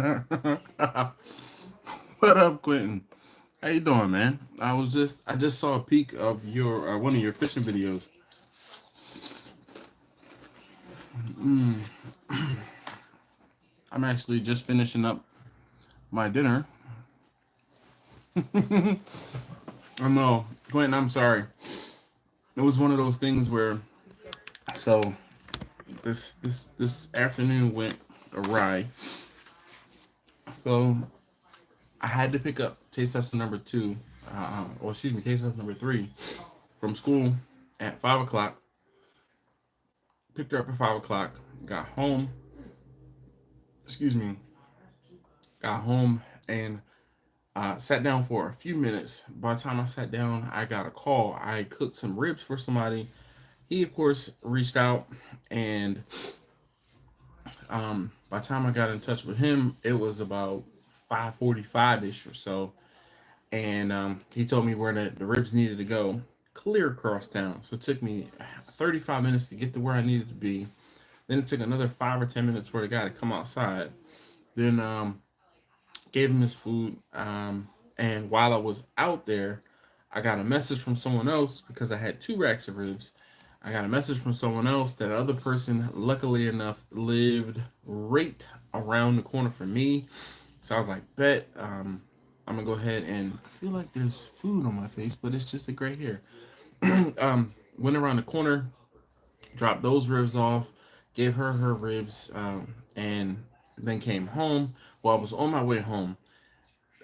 What up, Quentin? How you doing, man? I just saw a peek of your one of your fishing videos. I'm actually just finishing up my dinner. I know, Quentin. I'm sorry. It was one of those things where so this afternoon went awry. So I had to pick up taste tester number two, or excuse me, taste tester number three from school at 5 o'clock. Picked her up at 5 o'clock. Got home. Excuse me. Got home and sat down for a few minutes. By the time I sat down, I got a call. I cooked some ribs for somebody. He, of course, reached out, and by the time I got in touch with him, it was about 5:45 ish or so, and he told me where the ribs needed to go, clear across town. So it took me 35 minutes to get to where I needed to be. Then it took another 5 or 10 minutes for the guy to come outside. Then gave him his food. And while I was out there, I got a message from someone else because I had two racks of ribs. I got a message from someone else. That other person, luckily enough, lived right around the corner from me. So I was like, bet, I'm gonna go ahead and I feel like there's food on my face, but it's just a gray hair. Went around the corner, dropped those ribs off, gave her her ribs, and then came home. Well, I was on my way home.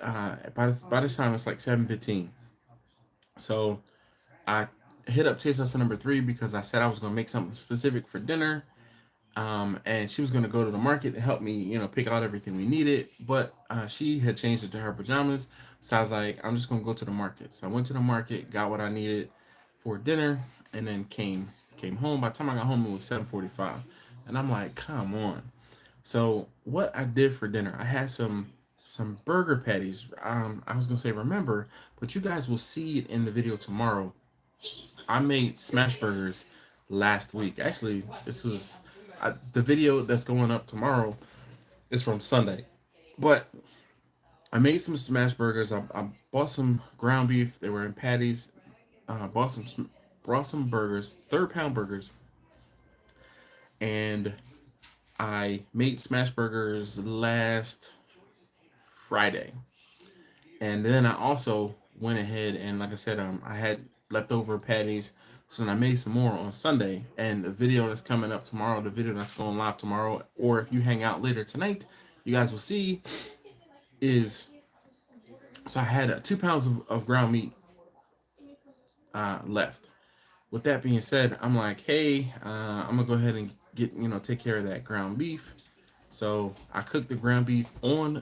By this time, it's like 7:15. So I hit up taste lesson number three because I said I was gonna make something specific for dinner. And she was gonna go to the market to help me, pick out everything we needed. But she had changed it to her pajamas, so I was like, I'm just gonna go to the market. So I went to the market, got what I needed for dinner, and then came home. By the time I got home, it was 7:45, and I'm like, come on. So what I did for dinner, I had some burger patties. I was gonna say remember, but you guys will see it in the video tomorrow. I made smash burgers last week. Actually, this was the video that's going up tomorrow is from Sunday. But I made some smash burgers. I bought some ground beef. They were in patties. Brought some burgers, third pound burgers, and I made smash burgers last Friday. And then I also went ahead and, like I said, I had leftover patties, so then I made some more on Sunday. And the video that's coming up tomorrow, the video that's going live tomorrow, or if you hang out later tonight, you guys will see is so I had 2 pounds of ground meat left. With that being said, I'm like, hey, I'm gonna go ahead and take care of that ground beef. So I cooked the ground beef uh,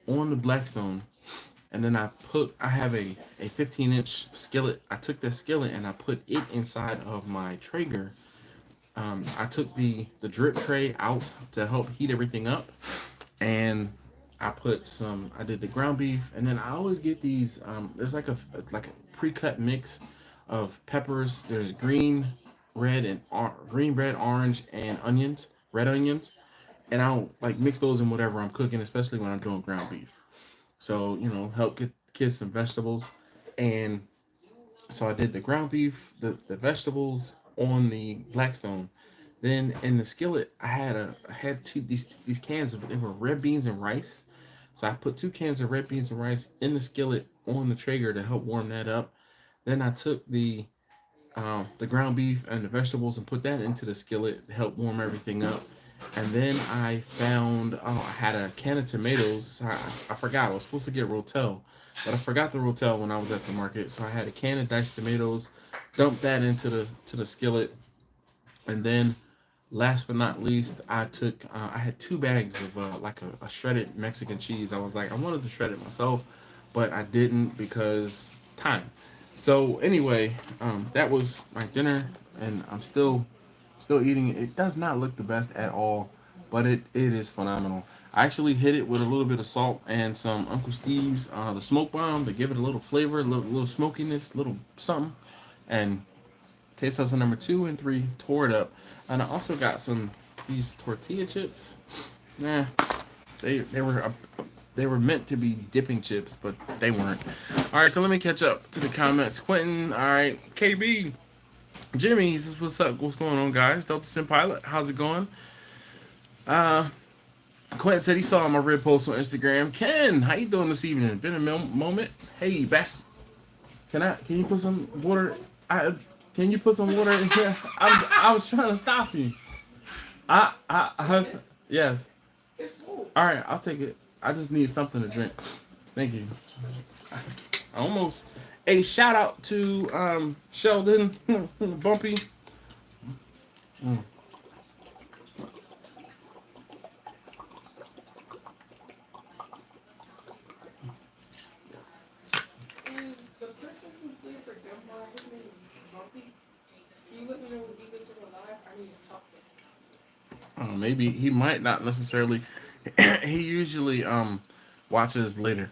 on the Blackstone, and then I have a 15-inch skillet. I took that skillet and I put it inside of my Traeger. I took the drip tray out to help heat everything up, and I did the ground beef, and then I always get these. There's like a pre-cut mix of peppers. There's green, red, orange, and onions, red onions, and I'll like mix those in whatever I'm cooking, especially when I'm doing ground beef. So help get kids some vegetables, and so I did the ground beef, the vegetables on the Blackstone. Then in the skillet, I had these cans of they were red beans and rice. So I put 2 cans of red beans and rice in the skillet on the Traeger to help warm that up. Then I took the ground beef and the vegetables and put that into the skillet to help warm everything up. And then I had a can of tomatoes. I forgot I was supposed to get Rotel, but I forgot the Rotel when I was at the market. So I had a can of diced tomatoes, dumped that into the skillet, and then last but not least, I had 2 bags of like a shredded Mexican cheese. I was like, I wanted to shred it myself, but I didn't because time. So anyway, that was my dinner, and I'm still eating it. It does not look the best at all, but it is phenomenal. I actually hit it with a little bit of salt and some Uncle Steve's the smoke bomb to give it a little flavor, a little smokiness, a little something, and taste testing number two and three tore it up. And I also got these tortilla chips. Nah, they were meant to be dipping chips, but they weren't. All right, so let me catch up to the comments. Quentin, all right, KB, Jimmy, he says, "What's up? What's going on, guys? Delta Sim Pilot, how's it going?" Uh, Quentin said he saw my red post on Instagram. Ken, how you doing this evening? Been a moment. Hey, Bash, can you put some water? Can you put some water in here? I was trying to stop you. Yes. All right, I'll take it. I just need something to drink. Thank you. Almost. A shout out to Sheldon Bumpy. Mm. Is the person who played for Denmark, his name is Bumpy? Can you let me know when he gets alive? I need to talk to him. Maybe he might not necessarily. He usually watches later.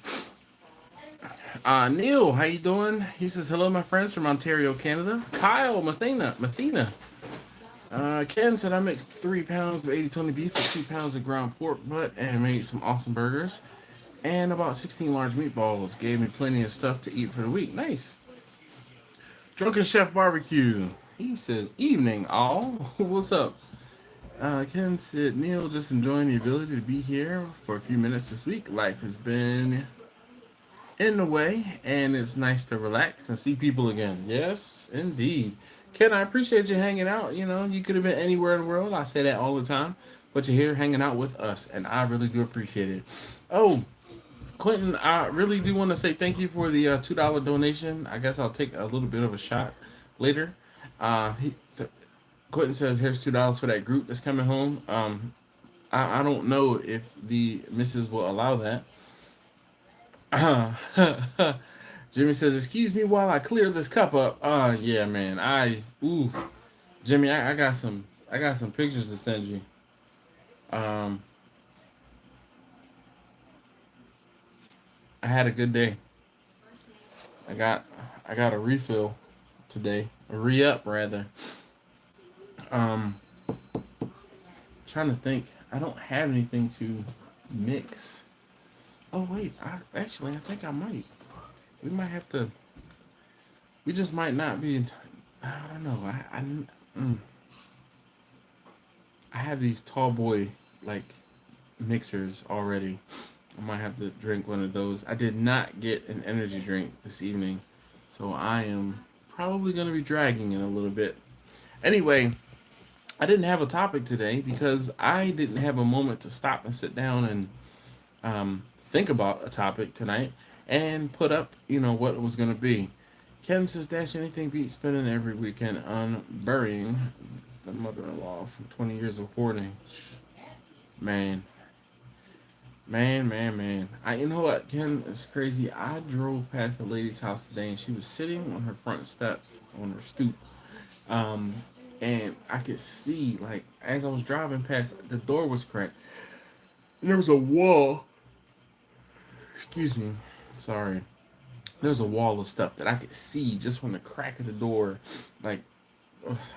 Neil, how you doing? He says hello, my friends from Ontario, Canada. Kyle, Mathena. Ken said I mixed 3 pounds of 80/20 beef with 2 pounds of ground pork butt and made some awesome burgers and about 16 large meatballs. Gave me plenty of stuff to eat for the week. Nice. Drunken Chef Barbecue. He says evening all. What's up? Ken said Neil just enjoying the ability to be here for a few minutes this week. Life has been in the way, and it's nice to relax and see people again. Yes, indeed. Ken, I appreciate you hanging out. You know, you could have been anywhere in the world. I say that all the time, but you're here hanging out with us, and I really do appreciate it. Oh, Quentin, I really do want to say thank you for the $2 donation. I guess I'll take a little bit of a shot later. Quentin says, "Here's $2 for that group that's coming home." I don't know if the missus will allow that. Jimmy says, "Excuse me while I clear this cup up." Yeah, man. Jimmy, I got some pictures to send you. Um, I had a good day. I got I got a refill today, a re-up rather. Um, Trying to think. I don't have anything to mix. Oh wait, I think I might. We might have to. We just might not be. I don't know. I have these tall boy like mixers already. I might have to drink one of those. I did not get an energy drink this evening, so I am probably gonna be dragging it a little bit. Anyway, I didn't have a topic today because I didn't have a moment to stop and sit down and think about a topic tonight and put up, what it was going to be. Kevin says, Dash, anything beats spending every weekend on burying the mother-in-law from 20 years of hoarding. Man. Man. You know what, Ken, it's crazy. I drove past the lady's house today and she was sitting on her front steps, on her stoop. And I could see, like, as I was driving past, the door was cracked. And there was a wall. Excuse me. Sorry. There was a wall of stuff that I could see just from the crack of the door. Like,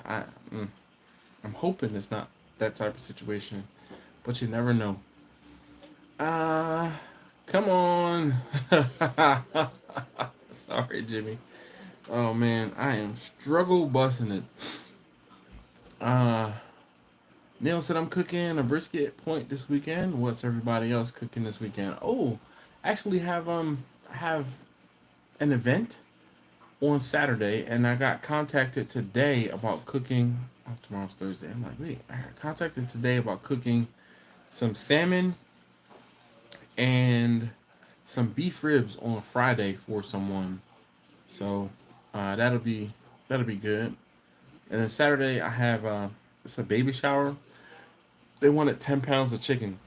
I, I'm hoping it's not that type of situation, but you never know. Come on. Sorry, Jimmy. Oh man, I am struggle busting it. Neil said I'm cooking a brisket point this weekend. What's everybody else cooking this weekend? Oh, actually have an event on Saturday, and I got contacted today about cooking. Oh, tomorrow's Thursday. I'm like, wait, I got contacted today about cooking some salmon and some beef ribs on Friday for someone. So that'll be good. And then Saturday I have it's a baby shower. They wanted 10 pounds of chicken.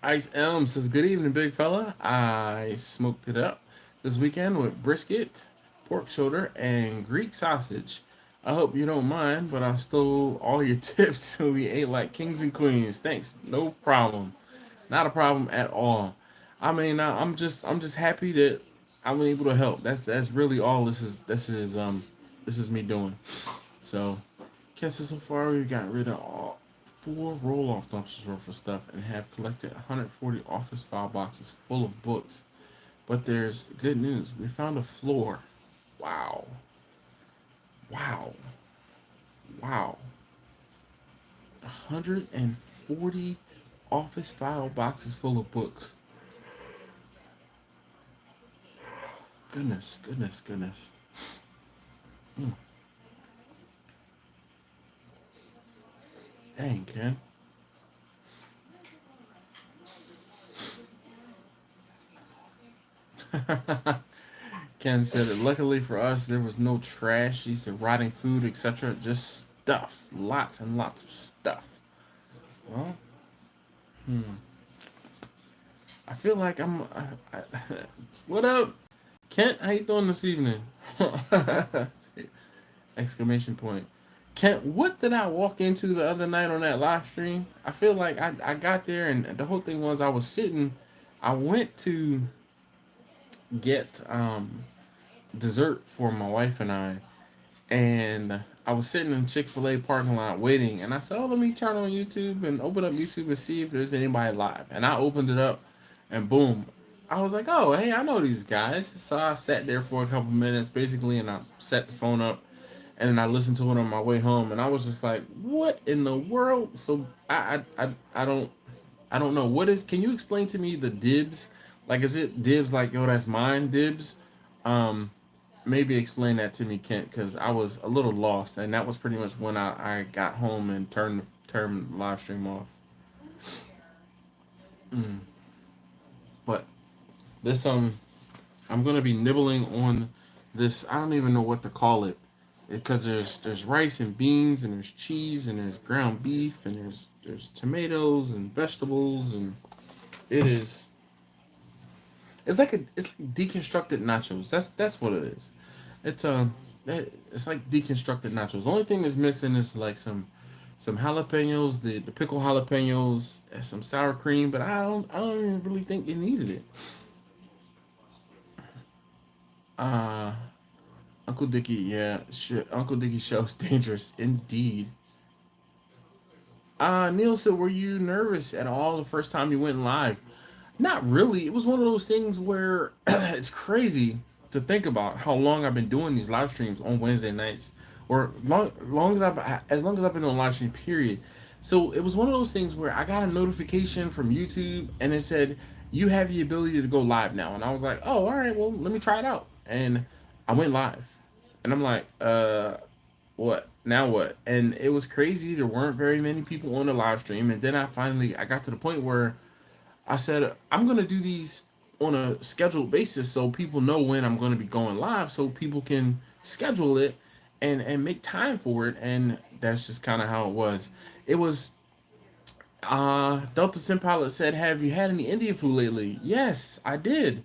Ice Elm says, good evening, big fella. I smoked it up this weekend with brisket, pork shoulder, and Greek sausage. I hope you don't mind, but I stole all your tips so we ate like kings and queens. Thanks. No problem. Not a problem at all. I mean, I'm just happy that I'm able to help. That's really all this is me doing. So, guess so far we got rid of all 4 roll-off dumpsters worth of stuff and have collected 140 office file boxes full of books. But there's good news. We found a floor. Wow. Wow. Wow. 140 office file boxes full of books. Goodness, goodness, goodness. Mm. Dang, Ken. Ken said that luckily for us, there was no trash. He said rotting food, etc. Just stuff. Lots and lots of stuff. Well, I feel like what up, Kent? How you doing this evening? Exclamation point. Kent, what did I walk into the other night on that live stream? I feel like I got there and the whole thing was I was sitting. I went to get dessert for my wife and I was sitting in Chick-fil-A parking lot waiting, and I said, "Oh, let me turn on YouTube and open up YouTube and see if there's anybody live." And I opened it up, and boom, I was like, "Oh, hey, I know these guys." So I sat there for a couple minutes, basically, and I set the phone up, and then I listened to it on my way home, and I was just like, "What in the world?" So I don't know what is. Can you explain to me the dibs? Like, is it dibs like, yo, that's mine dibs? Um, Maybe explain that to me, Kent, because I was a little lost, and that was pretty much when I got home and turned the live stream off. Mm. But this I'm gonna be nibbling on this. I don't even know what to call it, because there's rice and beans and there's cheese and there's ground beef and there's tomatoes and vegetables and it is it's like deconstructed nachos. That's what it is. It's it's like deconstructed nachos. The only thing that's missing is like some jalapenos, the pickle jalapenos, and some sour cream. But I don't even really think it needed it. Uh, Uncle Dickie, yeah, shit. Uncle Dickie show's dangerous indeed. Neil said, were you nervous at all the first time you went live? Not really. It was one of those things where it's crazy to think about how long I've been doing these live streams on Wednesday nights, or as long as I've been on live stream. Period. So it was one of those things where I got a notification from YouTube and it said you have the ability to go live now, and I was like, oh, all right, well, let me try it out, and I went live, and I'm like, what now? What? And it was crazy. There weren't very many people on the live stream, and then I got to the point where I said, I'm going to do these on a scheduled basis so people know when I'm going to be going live so people can schedule it and make time for it. And that's just kind of how it was. It was, Delta Sim Pilot said, have you had any Indian food lately? Yes, I did.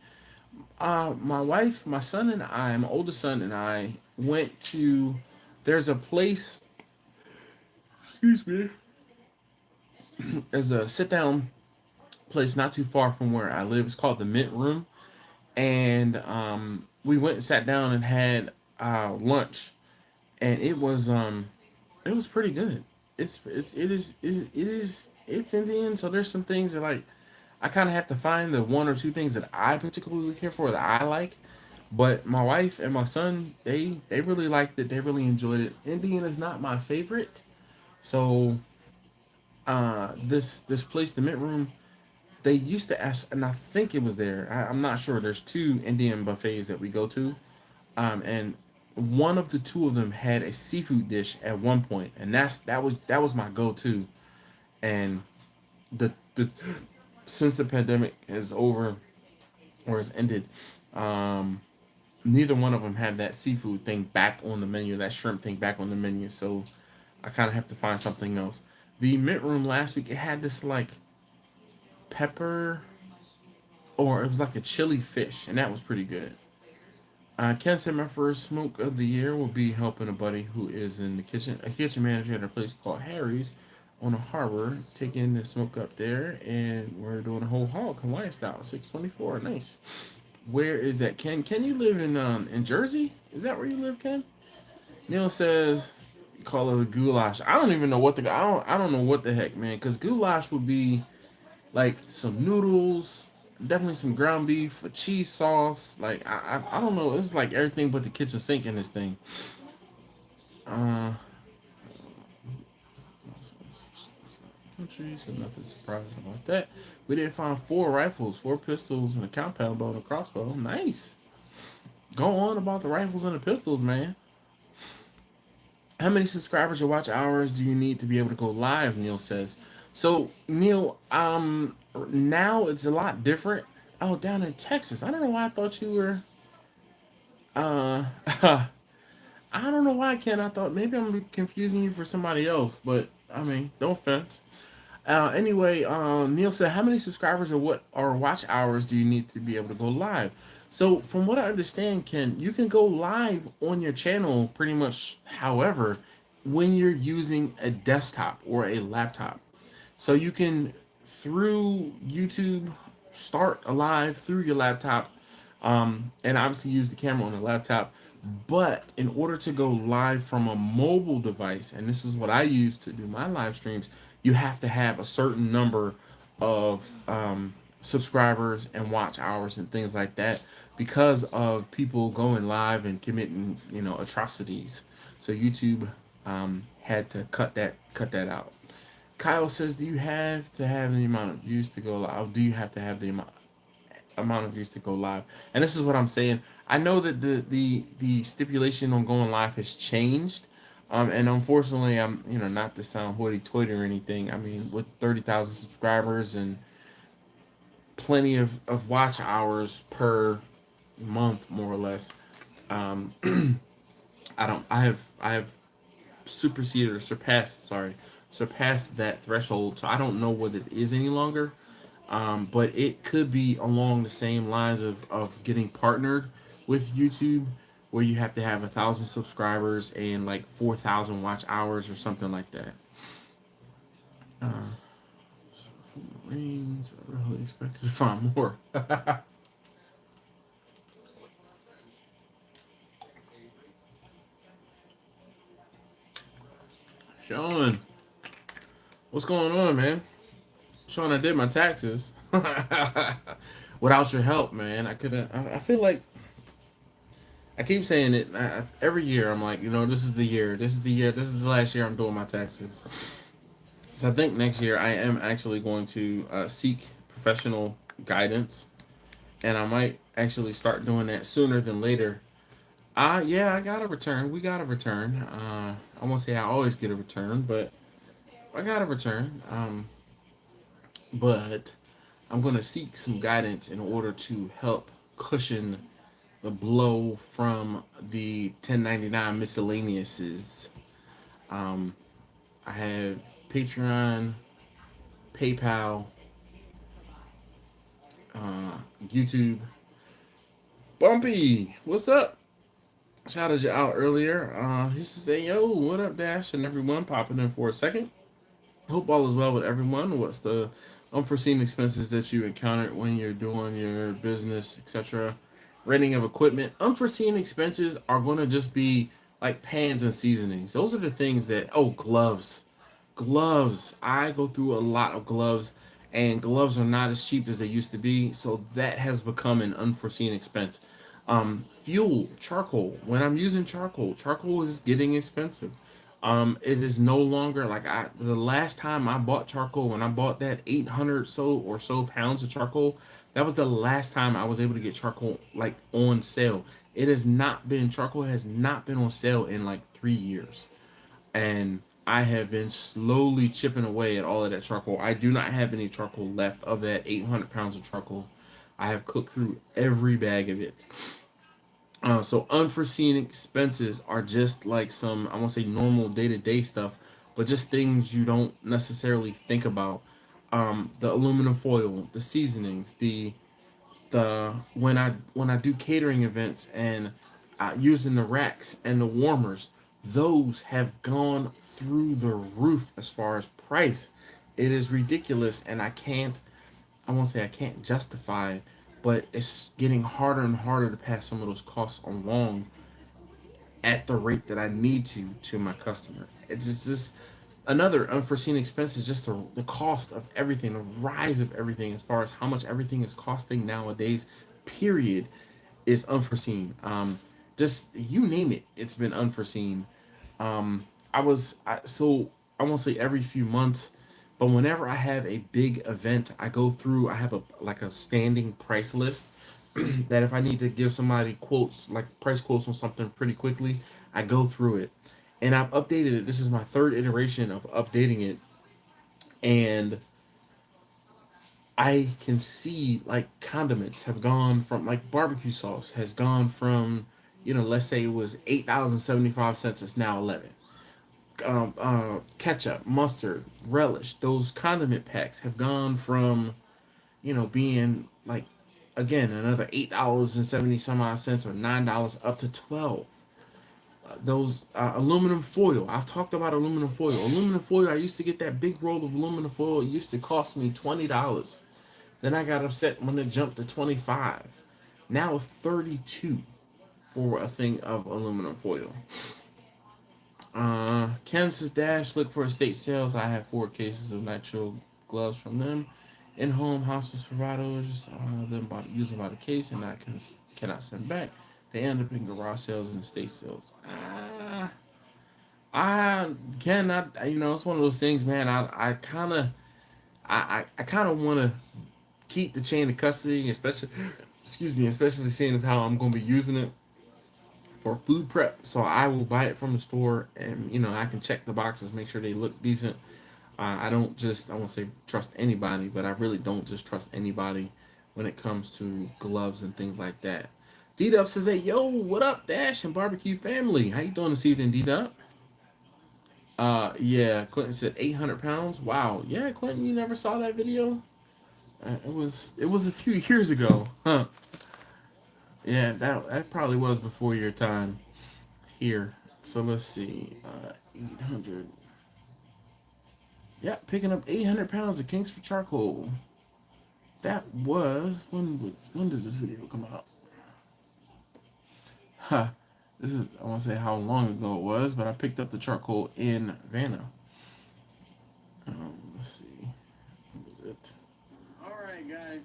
My wife, my son, and I, my oldest son, and I went to, there's a place, excuse me, there's a sit down place not too far from where I live. It's called the Mint Room, and we went and sat down and had lunch, and it was pretty good. It's Indian, so there's some things that like I kind of have to find the one or two things that I particularly care for that I like. But my wife and my son, they really liked it. They really enjoyed it. Indian is not my favorite, so this place, the Mint Room, they used to ask, and I think it was there. I'm not sure. There's two Indian buffets that we go to, and one of the two of them had a seafood dish at one point, and that was my go-to. And the since the pandemic is over or has ended, um, neither one of them had that seafood thing back on the menu, that shrimp thing back on the menu. So I kind of have to find something else. The Mint Room last week, it had this like pepper, or it was like a chili fish, and that was pretty good. I can say my first smoke of the year will be helping a buddy who is in the kitchen, a kitchen manager at a place called Harry's on the harbor, taking the smoke up there, and we're doing a whole hog Hawaiian style, 624. Nice. Where is that, Ken? Ken, you live in Jersey? Is that where you live, Ken? Neil says, Call it a goulash. I don't even know what the I don't know what the heck, man. Because goulash would be like some noodles, definitely some ground beef, a cheese sauce. Like I don't know. It's like everything but the kitchen sink in this thing. Uh, country, so nothing surprising about that. We did find 4 rifles, 4 pistols, and a compound bow and a crossbow. Nice. Go on about the rifles and the pistols, man. How many subscribers or watch hours do you need to be able to go live? Neil says. So Neil, now it's a lot different. Oh, down in Texas. I don't know why I thought you were. I don't know why I can't. I thought maybe I'm confusing you for somebody else, but I mean, no offense. Anyway, Neil said, how many subscribers or what or watch hours do you need to be able to go live? So, from what I understand, Ken, you can go live on your channel pretty much however when you're using a desktop or a laptop. So you can through YouTube start a live through your laptop, and obviously use the camera on the laptop. But in order to go live from a mobile device, and this is what I use to do my live streams, you have to have a certain number of subscribers and watch hours and things like that because of people going live and committing, atrocities. So YouTube had to cut that out. Kyle says, "Do you have to have the amount of views to go live? Do you have to have the amount of views to go live?" And this is what I'm saying. I know that the stipulation on going live has changed, and unfortunately, I'm not to sound hoity-toity or anything. I mean, with 30,000 subscribers and plenty of watch hours per month, more or less, um, I have superseded or surpassed that threshold. So I don't know what it is any longer. But it could be along the same lines of getting partnered with YouTube, where you have to have 1,000 subscribers and like 4,000 watch hours or something like that. Uh, Marines, I really expected to find more. Sean, what's going on, man? Sean, I did my taxes without your help, man. I couldn't. I feel like I keep saying it every year. I'm like, this is the year. This is the year. This is the last year I'm doing my taxes. So I think next year I am actually going to seek professional guidance, and I might actually start doing that sooner than later. Yeah, I got a return. We got a return. I won't say I always get a return, but I got a return. But I'm going to seek some guidance in order to help cushion the blow from the 1099 miscellaneouses. Um, I have Patreon, PayPal, YouTube. Bumpy, what's up? Shouted you out earlier. He said, "Yo, what up, Dash?" And everyone popping in for a second. Hope all is well with everyone. What's the unforeseen expenses that you encountered when you're doing your business, etc.? Renting of equipment. Unforeseen expenses are going to just be like pans and seasonings. Those are the things that, gloves. Gloves. I go through a lot of gloves, and gloves are not as cheap as they used to be. So that has become an unforeseen expense. Fuel, charcoal. When I'm using charcoal is getting expensive. It is no longer like the last time I bought charcoal, when I bought that 800 so pounds of charcoal, that was the last time I was able to get charcoal like on sale. Charcoal has not been on sale in like 3 years. And I have been slowly chipping away at all of that charcoal. I do not have any charcoal left of that 800 pounds of charcoal. I have cooked through every bag of it. So unforeseen expenses are just like some, I won't say normal day-to-day stuff, but just things you don't necessarily think about. The aluminum foil, the seasonings, the when I do catering events and using the racks and the warmers, those have gone through the roof as far as price. It is ridiculous, and I won't say I can't justify, but it's getting harder and harder to pass some of those costs along at the rate that I need to my customer. it's just another unforeseen expense is just the cost of everything, the rise of everything, as far as how much everything is costing nowadays. Period, is unforeseen. Just you name it, it's been unforeseen. So I won't say every few months, but whenever I have a big event, I go through. I have a like a standing price list that if I need to give somebody quotes, like price quotes on something pretty quickly, I go through it, and I've updated it. This is my third iteration of updating it, and I can see like condiments have gone from like barbecue sauce has gone from, let's say it was $8.75, it's now 11. Ketchup, mustard, relish, those condiment packs have gone from, being like, again, another $8.70 some odd cents or $9 up to 12. Those aluminum foil. I've talked about aluminum foil. Aluminum foil. I used to get that big roll of aluminum foil. It used to cost me $20. Then I got upset when it jumped to 25. Now it's 32 for a thing of aluminum foil. Kansas Dash, look for estate sales. I have 4 cases of nitrile gloves from them. In-home hospice providers, them using about a case, and I cannot send back. They end up in garage sales and estate sales. I cannot. It's one of those things, man. I kind of want to keep the chain of custody, especially, excuse me, especially seeing as how I'm going to be using it for food prep. So I will buy it from the store, and I can check the boxes, make sure they look decent. I don't just, I won't say trust anybody, but I really don't just trust anybody when it comes to gloves and things like that. D-Dub says, hey, yo, what up, Dash and Barbecue family? How you doing this evening, D-Dub? Yeah, Clinton said 800 pounds. Wow. Yeah, Clinton, you never saw that video? It was a few years ago, huh? Yeah, that probably was before your time here. So let's see, 800. Yeah, picking up 800 pounds of Kingsford charcoal. That was when did this video come out? Huh. This is I won't say how long ago it was, but I picked up the charcoal in Vanna. Let's see, what was it? All right, guys.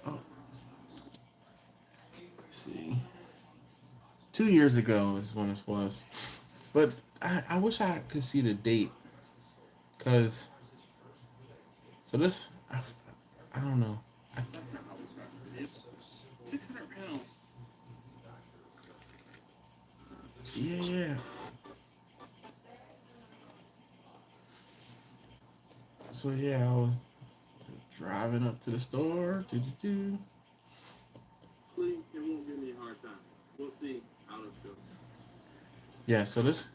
Oh, let's see. 2 years ago is when this was, but I wish I could see the date, cause so this I don't know. 600 pounds. Yeah. So yeah, I was driving up to the store. Do. It won't give me a hard time. We'll see how this goes. Yeah. So this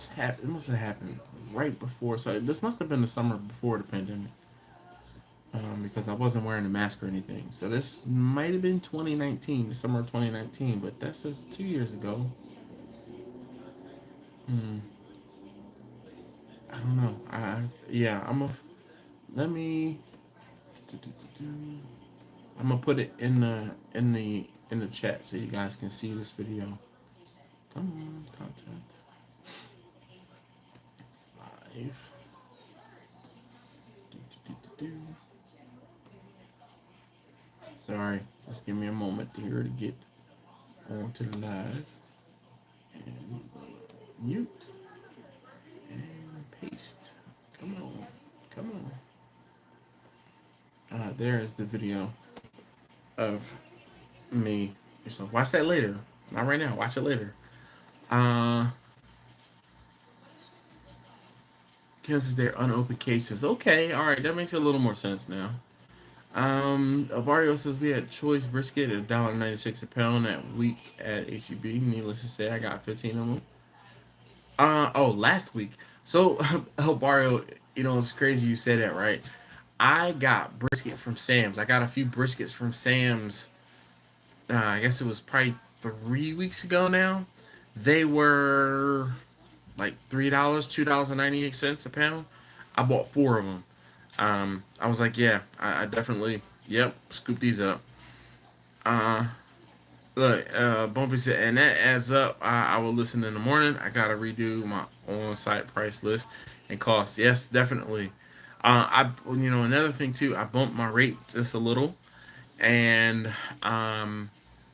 happened. It must have happened right before. So this must have been the summer before the pandemic. Because I wasn't wearing a mask or anything. So this might have been 2019, the summer of 2019, but that's just 2 years ago. I don't know. Yeah, let me. I'm gonna put it in the chat so you guys can see this video. Come on, content live. Sorry, just give me a moment here to get onto the live and mute and paste. Come on, come on. There is the video of me. So watch that later. Not right now. Watch it later. Kansas, they're unopened cases. Okay, all right, that makes a little more sense now. Barrio says we had choice brisket at $1.96 a pound that week at HEB. Needless to say, I got 15 of them. Last week. So, Barrio, it's crazy you said that, right? I got brisket from Sam's. I got a few briskets from Sam's. I guess it was probably 3 weeks ago now. They were like $3, $2.98 a pound. I bought 4 of them. I was like, yeah, I definitely, yep, scoop these up. Look, Bumpy said, and that adds up. I will listen in the morning. I gotta redo my on-site price list and cost. Yes, definitely. Another thing too. I bumped my rate just a little, and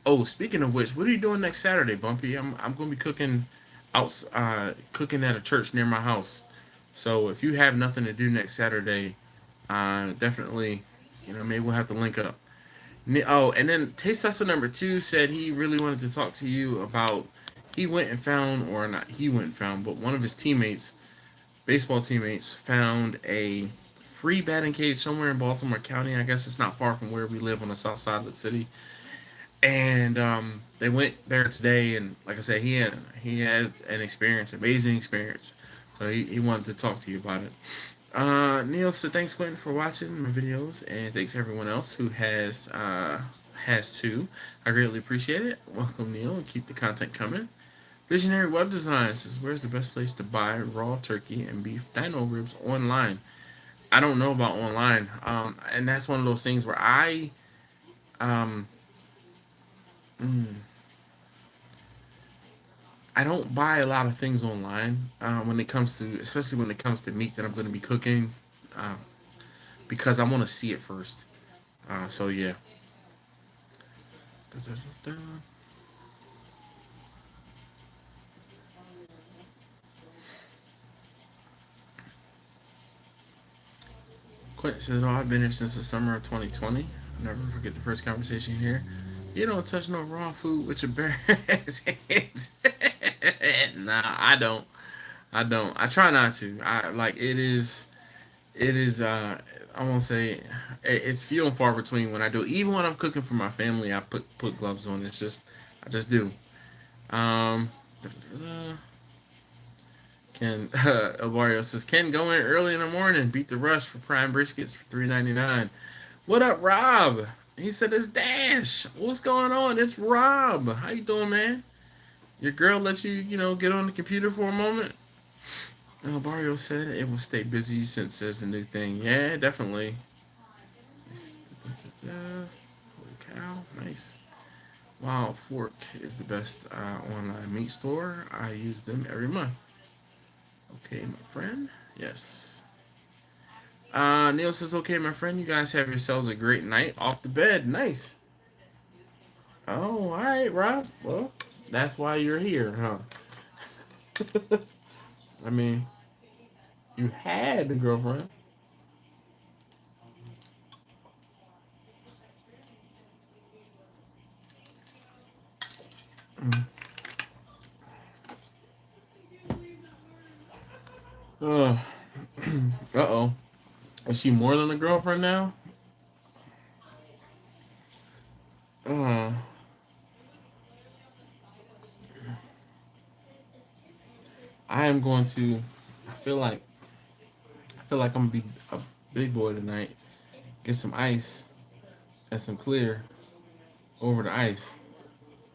oh, speaking of which, what are you doing next Saturday, Bumpy? I'm gonna be cooking cooking at a church near my house. So if you have nothing to do next Saturday, definitely, maybe we'll have to link up. Oh, and then Taste Tester number two said he really wanted to talk to you about. He went and found, or not, he went and found, but one of his teammates, baseball teammates, found a free batting cage somewhere in Baltimore County. I guess it's not far from where we live on the south side of the city. And they went there today, and like I said, he had an experience, amazing experience. So he wanted to talk to you about it. Neil said, thanks, Quentin, for watching my videos, and thanks everyone else who has too. I greatly appreciate it. Welcome, Neil, and keep the content coming. Visionary Web Designs says, where's the best place to buy raw turkey and beef dino ribs online? I don't know about online, and that's one of those things where um, mm, I don't buy a lot of things online when it comes to, especially when it comes to meat that I'm going to be cooking, uh, because I want to see it first. So yeah. Quentin says, "Oh, I've been here since the summer of 2020. I'll never forget the first conversation here. You don't touch no raw food with your bare hands." Nah, I don't. I don't. I try not to. I like it is. It is. I won't say it's few and far between when I do. Even when I'm cooking for my family, I put gloves on. It's just I just do. Um, Ken Elbario says, Ken, go in early in the morning, beat the rush for prime briskets for $3.99. What up, Rob? He said it's Dash. What's going on? It's Rob. How you doing, man? Your girl let you, get on the computer for a moment? Elbario said it will stay busy since there's a new thing. Yeah, definitely. Holy cow, nice. Wow, Fork is the best online meat store. I use them every month. Okay, my friend. Yes. Neil says, okay, my friend, you guys have yourselves a great night off the bed. Nice. Oh, all right, Rob. Well, that's why you're here, huh? I mean, you had a girlfriend. Mm. Uh oh. Is she more than a girlfriend now? Uh, I am going to. I feel like I'm gonna be a big boy tonight. Get some ice and some clear over the ice.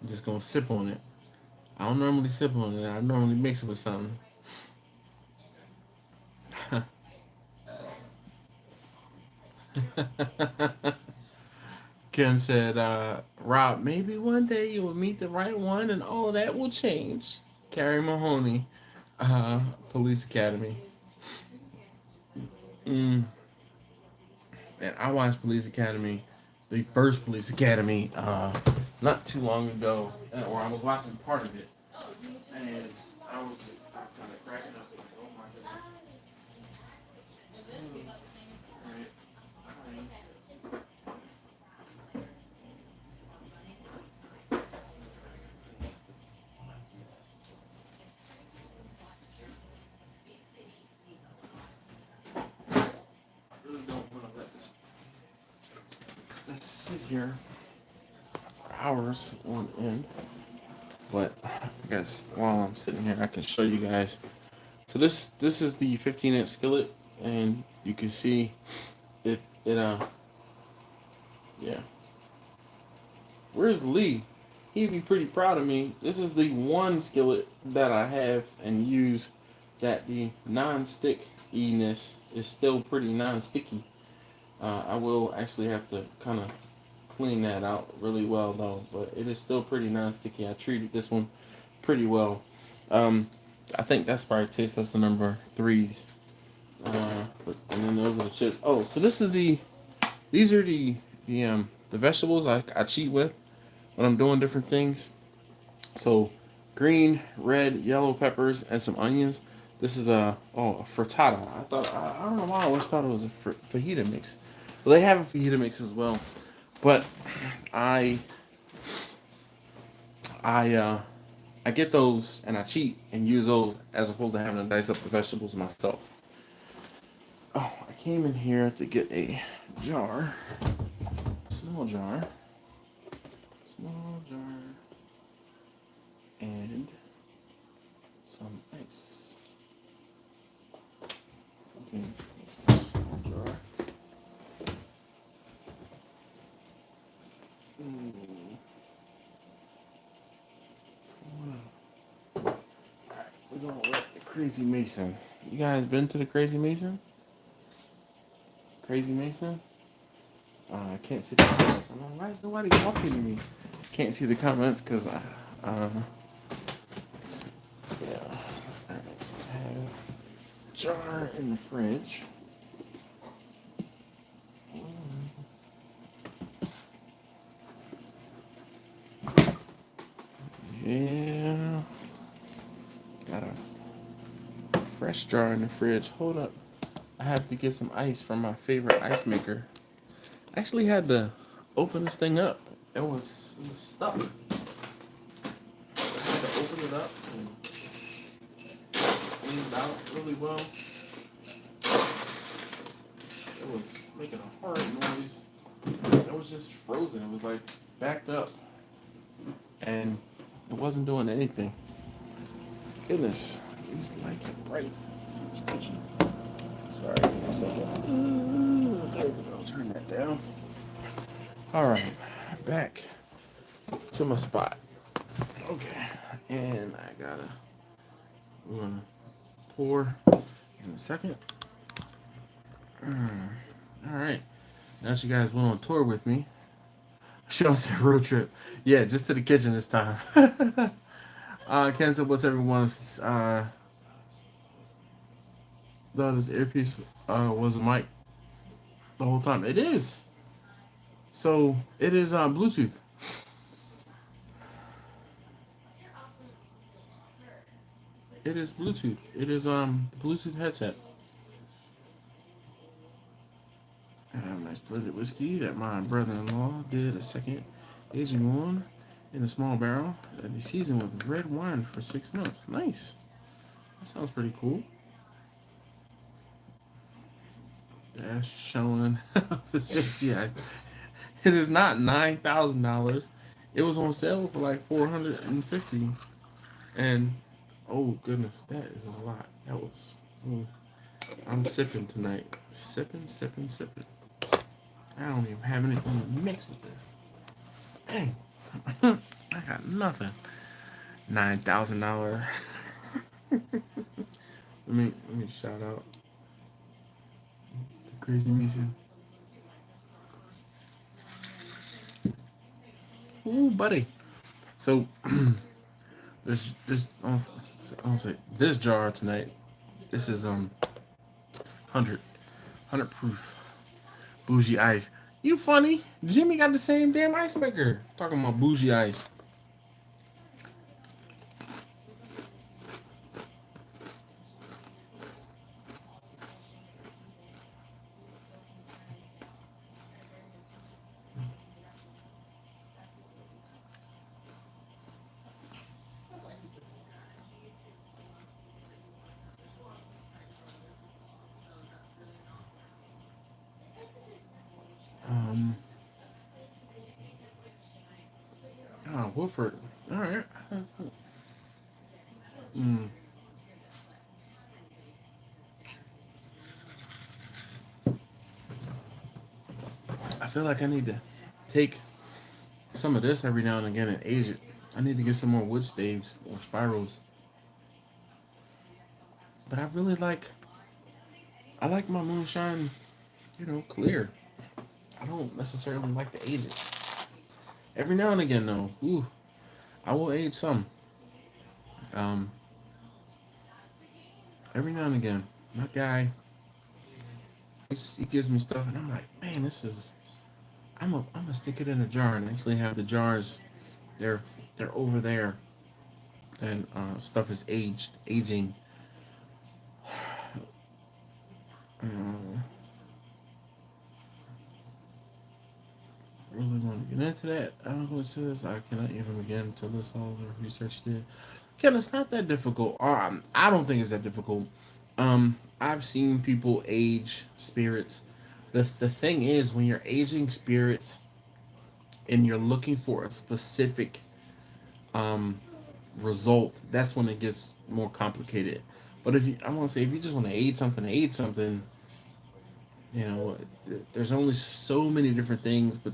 I'm just gonna sip on it. I don't normally sip on it. I normally mix it with something. Ken said, Rob, maybe one day you will meet the right one and all of that will change. Carrie Mahoney, uh, Police Academy. Mm. And I watched Police Academy, the first Police Academy, not too long ago, or I was watching part of it, and I was kind of cracking up, like, oh my goodness. Alright, I really don't want to let this let's sit here for hours on end. But I guess while I'm sitting here, I can show you guys. So this is the 15-inch skillet, and you can see it. Yeah. Where's Lee? He'd be pretty proud of me. This is the one skillet that I have and use that the non-stick-iness is still pretty non-sticky. I will actually have to kind of clean that out really well though, but it is still pretty non-sticky. I treated this one pretty well. Um, I think that's probably taste lesson number threes. And then those are the chips. Oh, so these are the vegetables I cheat with when I'm doing different things. So green, red, yellow peppers, and some onions. This is a frittata. I don't know why I always thought it was a fajita mix. Well, they have a fajita mix as well, but I I uh I get those and I cheat and use those as opposed to having to dice up the vegetables myself. Oh, I came in here to get a jar, small jar, and some ice. Okay, small jar. Alright, we're gonna let the Crazy Mason. You guys been to the Crazy Mason? Crazy Mason? I can't see the comments. I'm like, why is nobody talking to me? Can't see the comments because yeah. Alright, so I have a jar in the fridge. Yeah. Got a fresh jar in the fridge. Hold up. I have to get some ice from my favorite ice maker. I actually had to open this thing up. It was stuck. I had to open it up and clean it out really well. It was making a hard noise. It was just frozen. It was like backed up. And it wasn't doing anything. Goodness, these lights are bright in this kitchen. Sorry, give me a second. There we go, turn that down. Alright, back to my spot. Okay, and we're gonna pour in a second. Alright, now that you guys went on tour with me, Sean said road trip. Yeah, just to the kitchen this time. Ken said, what's everyone's thought his earpiece was a mic the whole time? It is. So it is Bluetooth. It is Bluetooth. It is Bluetooth headset. I have a nice blended whiskey that my brother-in-law did a second aging on in a small barrel that he seasoned with red wine for 6 months. Nice. That sounds pretty cool. Dash showing his face. Yeah, it is not $9,000. It was on sale for like $450, and oh goodness, that is a lot. That was. I'm sipping tonight. Sipping. I don't even have anything to mix with this. Dang. I got nothing. $9,000. let me shout out the Crazy Mason. Ooh, buddy. So this I'll say this jar tonight. This is 100 proof bougie ice. You funny? Jimmy got the same damn ice maker. Talking about bougie ice. Wolford. All right. I feel like I need to take some of this every now and again and age it. I need to get some more wood staves or spirals. But I like my moonshine, clear. I don't necessarily like to age it. Every now and again, though, ooh, I will age some. Um, every now and again, my guy, he gives me stuff, and I'm like, man, this is. I'm gonna stick it in a jar, and actually have the jars. They're they're over there, and stuff is aging. Uh, really want to get into that. I don't know what it says. I cannot even begin to list all the research did. Ken, it's not that difficult. I don't think it's that difficult. I've seen people age spirits. The thing is, when you're aging spirits and you're looking for a specific um result, that's when it gets more complicated. But if you, I want to say, if you just want to age something, you know, there's only so many different things, but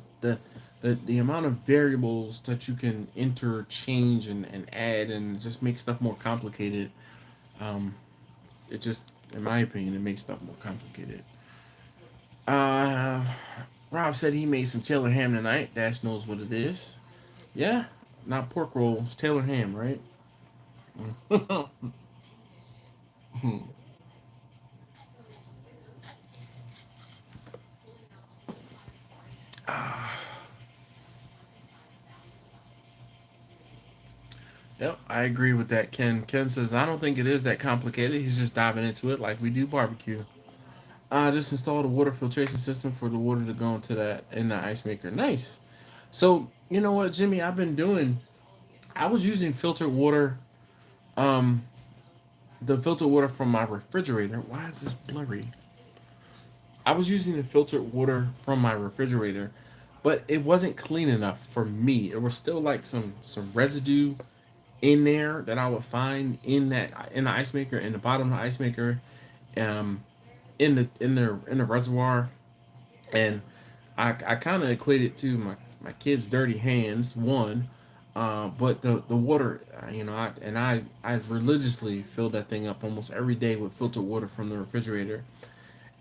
the amount of variables that you can interchange and add and just make stuff more complicated, um, it just, in my opinion, it makes stuff more complicated. Uh, Rob said he made some Taylor ham tonight. Dash knows what it is. Yeah, not pork rolls, Taylor ham, right? Yep, I agree with that, Ken. Ken says, I don't think it is that complicated. He's just diving into it like we do barbecue. I just installed a water filtration system for the water to go into that in the ice maker. Nice. So, you know what, Jimmy, I've been doing, I was using filtered water, um, the filtered water from my refrigerator. Why is this blurry? I was using the filtered water from my refrigerator, but it wasn't clean enough for me. There was still like some residue in there that I would find in the ice maker, in the bottom of the ice maker, um, in the reservoir, and I kind of equate it to my kids' dirty hands. One, but the water, I religiously fill that thing up almost every day with filtered water from the refrigerator,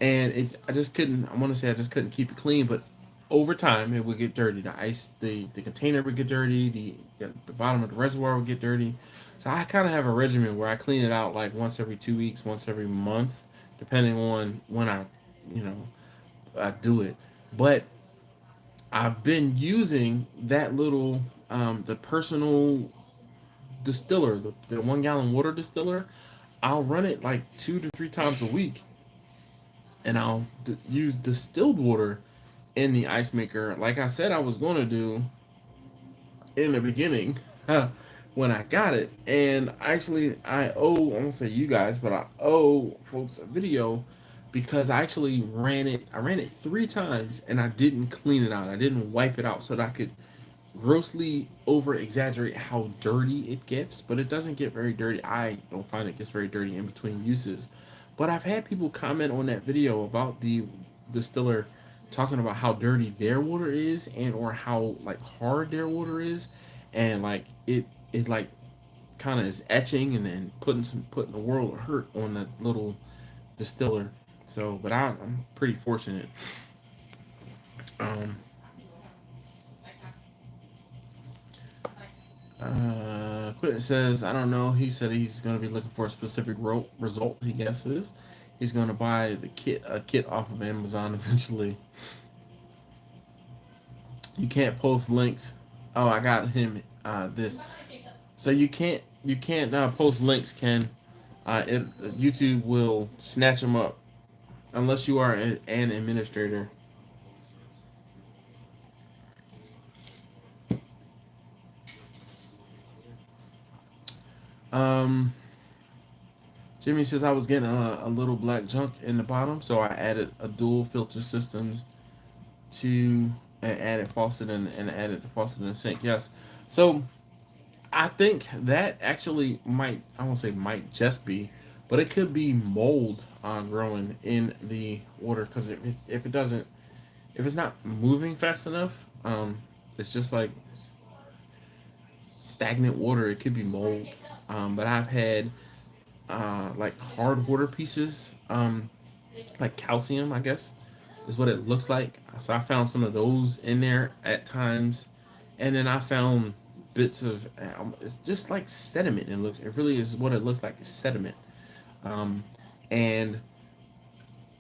and I just couldn't. I want to say I just couldn't keep it clean, but over time it would get dirty. The container would get dirty. The bottom of the reservoir would get dirty. So I kind of have a regimen where I clean it out like once every 2 weeks, once every month, depending on when I do it. But I've been using that little the personal distiller, the 1 gallon water distiller. I'll run it like 2 to 3 times a week, and I'll use distilled water in the ice maker, like I said I was going to do in the beginning when I got it. And actually, I won't say you guys, but I owe folks a video because I actually ran it. I ran it 3 times and I didn't clean it out. I didn't wipe it out so that I could grossly over exaggerate how dirty it gets, but it doesn't get very dirty. I don't find it gets very dirty in between uses. But I've had people comment on that video about the distiller talking about how dirty their water is and or how like hard their water is, and like it like kind of is etching and then putting a world of hurt on that little distiller. So, but I'm pretty fortunate. Um, Quentin says, I don't know. He said he's going to be looking for a specific result. He guesses he's going to buy a kit off of Amazon eventually. You can't post links. Oh, I got him this. So you can't post links, Ken. YouTube will snatch them up unless you are an administrator. Um, Jimmy says I was getting a little black junk in the bottom, so I added a dual filter system to added faucet and added the faucet in the sink. Yes, so I think that actually might, I won't say might just be, but it could be mold growing in the water because if it doesn't, if it's not moving fast enough, it's just like stagnant water. It could be mold. But I've had like hard water pieces, like calcium, I guess, is what it looks like. So I found some of those in there at times, and then I found bits of it's just like sediment. It really is what it looks like. It's sediment. Um, and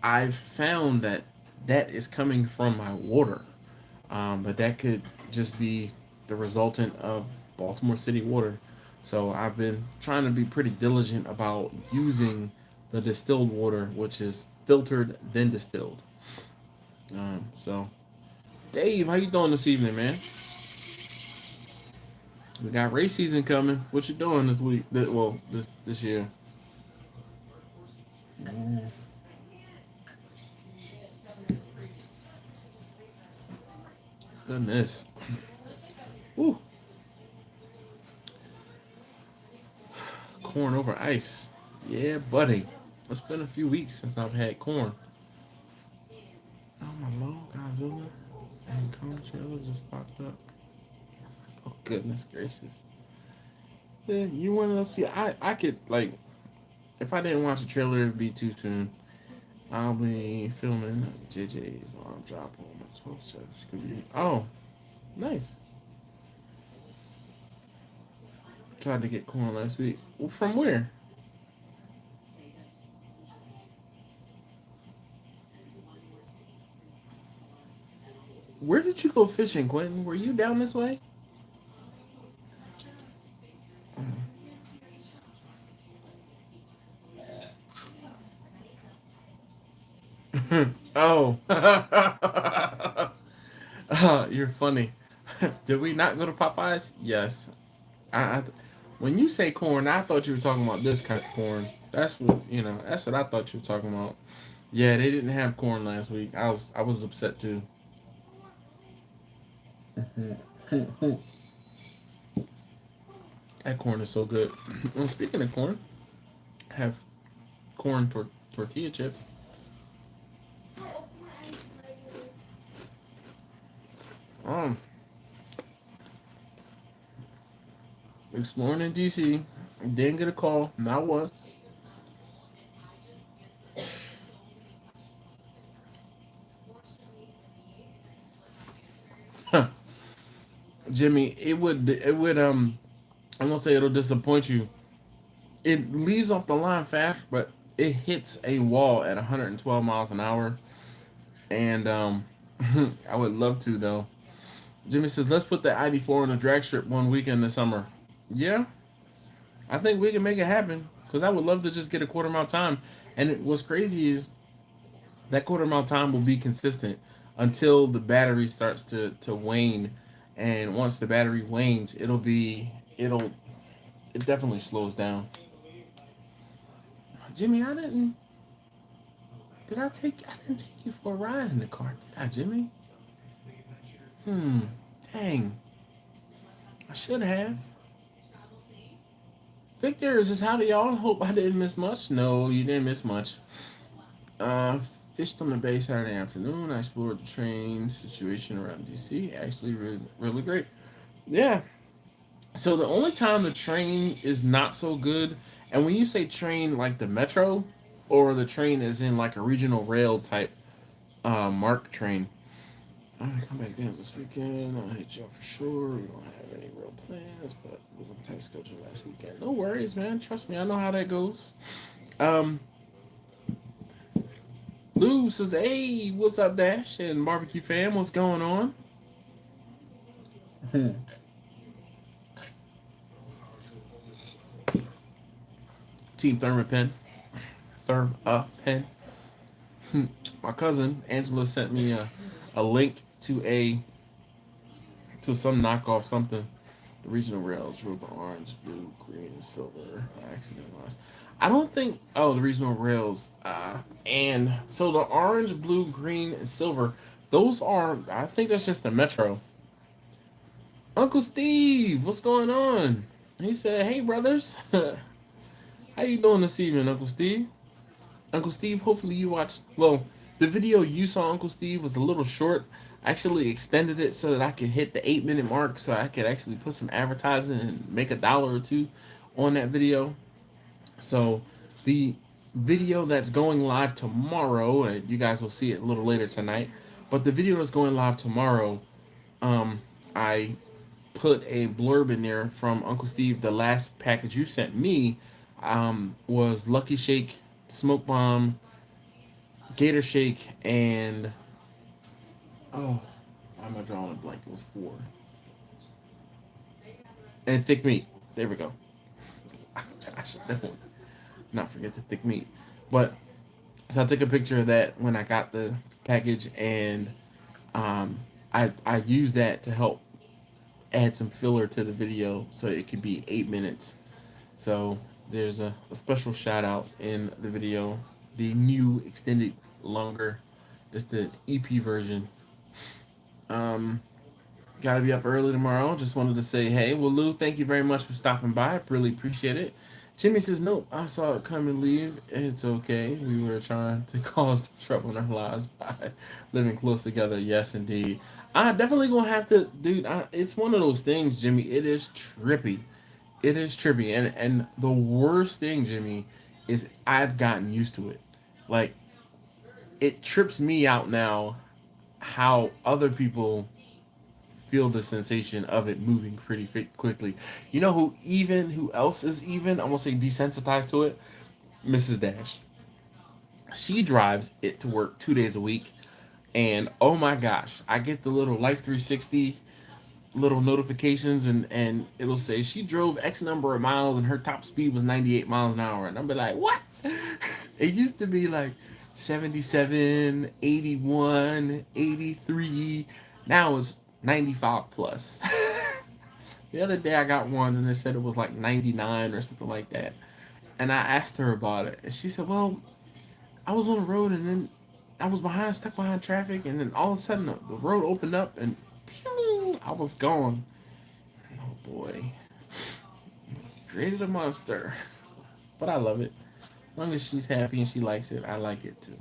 I've found that that is coming from my water, but that could just be the resultant of Baltimore City water. So I've been trying to be pretty diligent about using the distilled water, which is filtered then distilled. So, Dave, how you doing this evening, man? We got race season coming. What you doing this week? Well, this year. Goodness. Woo. Corn over ice. Yeah, buddy. It's been a few weeks since I've had corn. Oh my lord, Godzilla and Corn Trailer just popped up. Oh goodness gracious. Yeah, you one of those. Yeah, I could like if I didn't watch the trailer, it'd be too soon. I'll be filming JJ's on drop on my 12 sets. Could be. Oh, nice. Tried to get corn last week. Well, from where? Where did you go fishing, Quentin? Were you down this way? Oh, you're funny. Did we not go to Popeyes? Yes. I when you say corn, I thought you were talking about this kind of corn. That's what That's what I thought you were talking about. Yeah, they didn't have corn last week. I was upset too. That corn is so good. Well, speaking of corn, I have tortilla chips. Um, Exploring in DC. Didn't get a call. Not once. Jimmy, I'm gonna say it'll disappoint you. It leaves off the line fast, but it hits a wall at 112 miles an hour. And I would love to though. Jimmy says, let's put the ID4 on a drag strip one weekend this summer. Yeah, I think we can make it happen because I would love to just get a quarter mile time. And what's crazy is that quarter mile time will be consistent until the battery starts to wane. And once the battery wanes, it definitely slows down. Jimmy, I didn't take you for a ride in the car, did I, Jimmy? Hmm. Dang. I should have. Victor, just howdy y'all. Hope I didn't miss much. No, you didn't miss much. Uh, Fished on the bay Saturday afternoon. I explored the train situation around DC. Actually, really, really great. Yeah. So the only time the train is not so good, and when you say train like the metro, or the train is in like a regional rail type mark train. I'm gonna come back down this weekend. I'll hit y'all for sure. We don't have any real plans, but it was on tight schedule last weekend. No worries, man. Trust me, I know how that goes. Um, Lou says, "Hey, what's up, Dash and barbecue fam? What's going on?" Team Thermopen, Thermopen. My cousin Angela sent me a link to some knockoff something. The regional rails were the orange, blue, green, and silver. Accident loss. I don't think. Oh, the regional rails. And so the orange, blue, green, and silver. Those are. I think that's just the metro. Uncle Steve, what's going on? He said, "Hey, brothers, how you doing this evening, Uncle Steve?" Uncle Steve, hopefully you watched. Well, the video you saw, Uncle Steve, was a little short. I actually extended it so that I could hit the 8 minute mark, so I could actually put some advertising and make $1 or two on that video. So the video that's going live tomorrow, you guys will see it a little later tonight. But the video that's going live tomorrow, I put a blurb in there from Uncle Steve. The last package you sent me was Lucky Shake, Smoke Bomb, Gator Shake, and oh, I'm not drawing a blank. It was four. And thick meat. There we go. I should definitely not forget the thick meat. But so I took a picture of that when I got the package, and I used that to help add some filler to the video so it could be 8 minutes. So there's a special shout out in the video, the new extended longer. It's the EP version. Um, Gotta be up early tomorrow. Just wanted to say, hey, well, Lou, thank you very much for stopping by. I really appreciate it. Jimmy says, nope, I saw it come and leave. It's okay. We were trying to cause trouble in our lives by living close together. Yes, indeed. I definitely gonna have to, dude. It's one of those things, Jimmy. It is trippy. It is trippy, and the worst thing, Jimmy, is I've gotten used to it. Like it trips me out now how other people feel the sensation of it moving pretty quickly. You know who else is even, I won't say desensitized to it? Mrs. Dash. She drives it to work 2 days a week, and oh my gosh, I get the little Life 360 little notifications, and it'll say she drove X number of miles and her top speed was 98 miles an hour, and I'll be like, what? It used to be like 77, 81, 83. Now it's 95 plus. The other day I got one and it said it was like 99 or something like that. And I asked her about it. And she said, well, I was on the road and then I was stuck behind traffic. And then all of a sudden the road opened up and pew, I was gone. Oh boy. Created a monster. But I love it. As long as she's happy and she likes it, I like it too.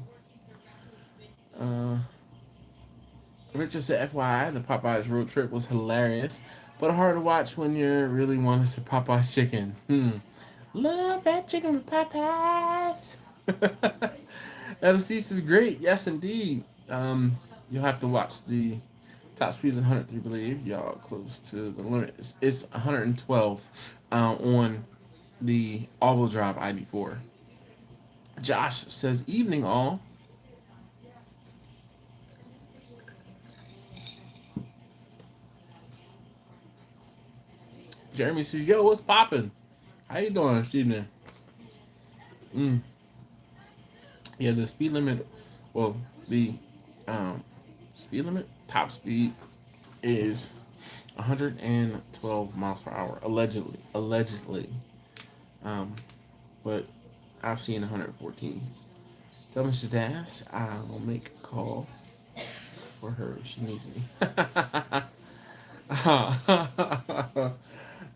Richard said, FYI, the Popeyes road trip was hilarious, but hard to watch when you really want to see Popeyes chicken. Love that chicken with Popeyes. Evan Steve is great. Yes, indeed. You'll have to watch the top speed is 103, I believe. Y'all close to the limit. It's 112 on the all-wheel drive ID4. Josh says, evening all. Jeremy says, yo, what's poppin'? How you doing this evening? Yeah, the speed limit, well, the speed limit, top speed is 112 miles per hour, allegedly. But I've seen 114. Tell Mrs. Dash I will make a call for her if she needs me.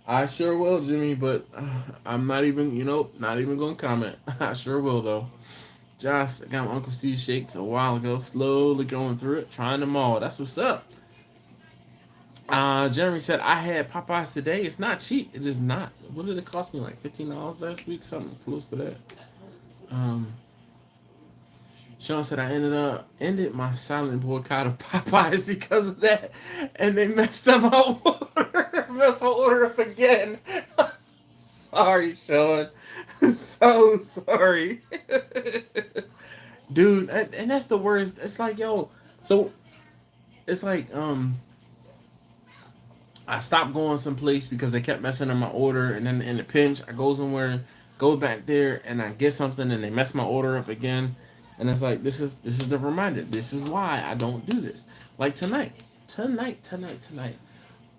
I sure will, Jimmy, but I'm not even, not even going to comment. I sure will, though. Josh, I got my Uncle Steve shakes a while ago, slowly going through it, trying them all. That's what's up. Jeremy said, I had Popeyes today. It's not cheap. It is not. What did it cost me? Like $15 last week? Something close to that. Sean said, I ended my silent boycott of Popeyes because of that, and they messed up my order. Messed my order up again. Sorry, Sean. So sorry. Dude, and that's the worst. It's like, yo, so it's like, I stopped going someplace because they kept messing up my order, and then in the pinch, I go somewhere, go back there, and I get something, and they mess my order up again. And it's like, this is the reminder. This is why I don't do this. Like tonight.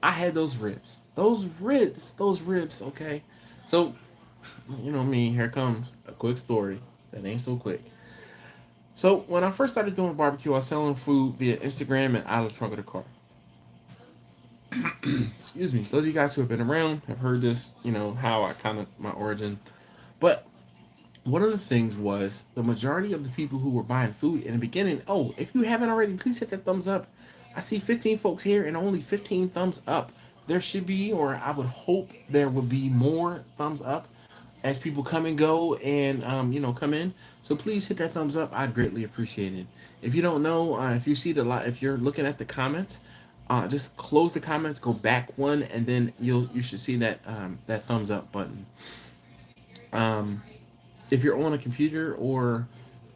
I had those ribs. Those ribs, okay? So, you know me, here comes a quick story that ain't so quick. So, when I first started doing barbecue, I was selling food via Instagram and out of the trunk of the car. Excuse me. Those of you guys who have been around have heard this, how I my origin. But one of the things was the majority of the people who were buying food in the beginning, if you haven't already, please hit that thumbs up. I see 15 folks here and only 15 thumbs up. There should be, or I would hope there would be more thumbs up as people come and go and, come in. So please hit that thumbs up. I'd greatly appreciate it. If you don't know, if you see if you're looking at the comments, Just close the comments, go back one, and then you should see that that thumbs up button. Um, if you're on a computer or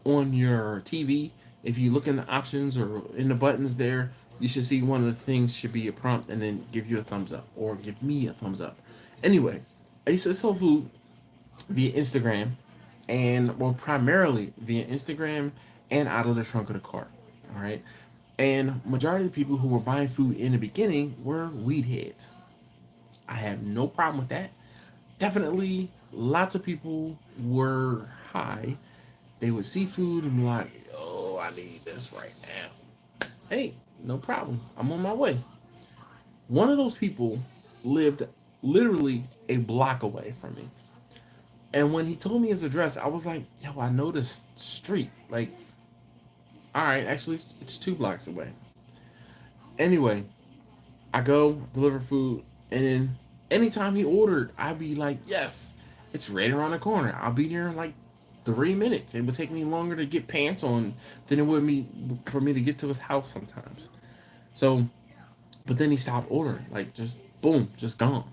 on your TV, if you look in the options or in the buttons there, you should see one of the things should be a prompt and then give you a thumbs up or give me a thumbs up. Anyway, I used to sell food via Instagram and well primarily via Instagram and out of the trunk of the car. All right. And majority of the people who were buying food in the beginning were weed heads. I have no problem with that. Definitely lots of people were high. They would see food and be like, oh, I need this right now. Hey, no problem. I'm on my way. One of those people lived literally a block away from me. And when he told me his address, I was like, yo, I know this street. Like, all right, actually, it's 2 blocks away. Anyway, I go deliver food, and then anytime he ordered, I'd be like, yes, it's right around the corner. I'll be there in like 3 minutes. It would take me longer to get pants on than it would me for me to get to his house sometimes. So, but then he stopped ordering, like just boom, just gone.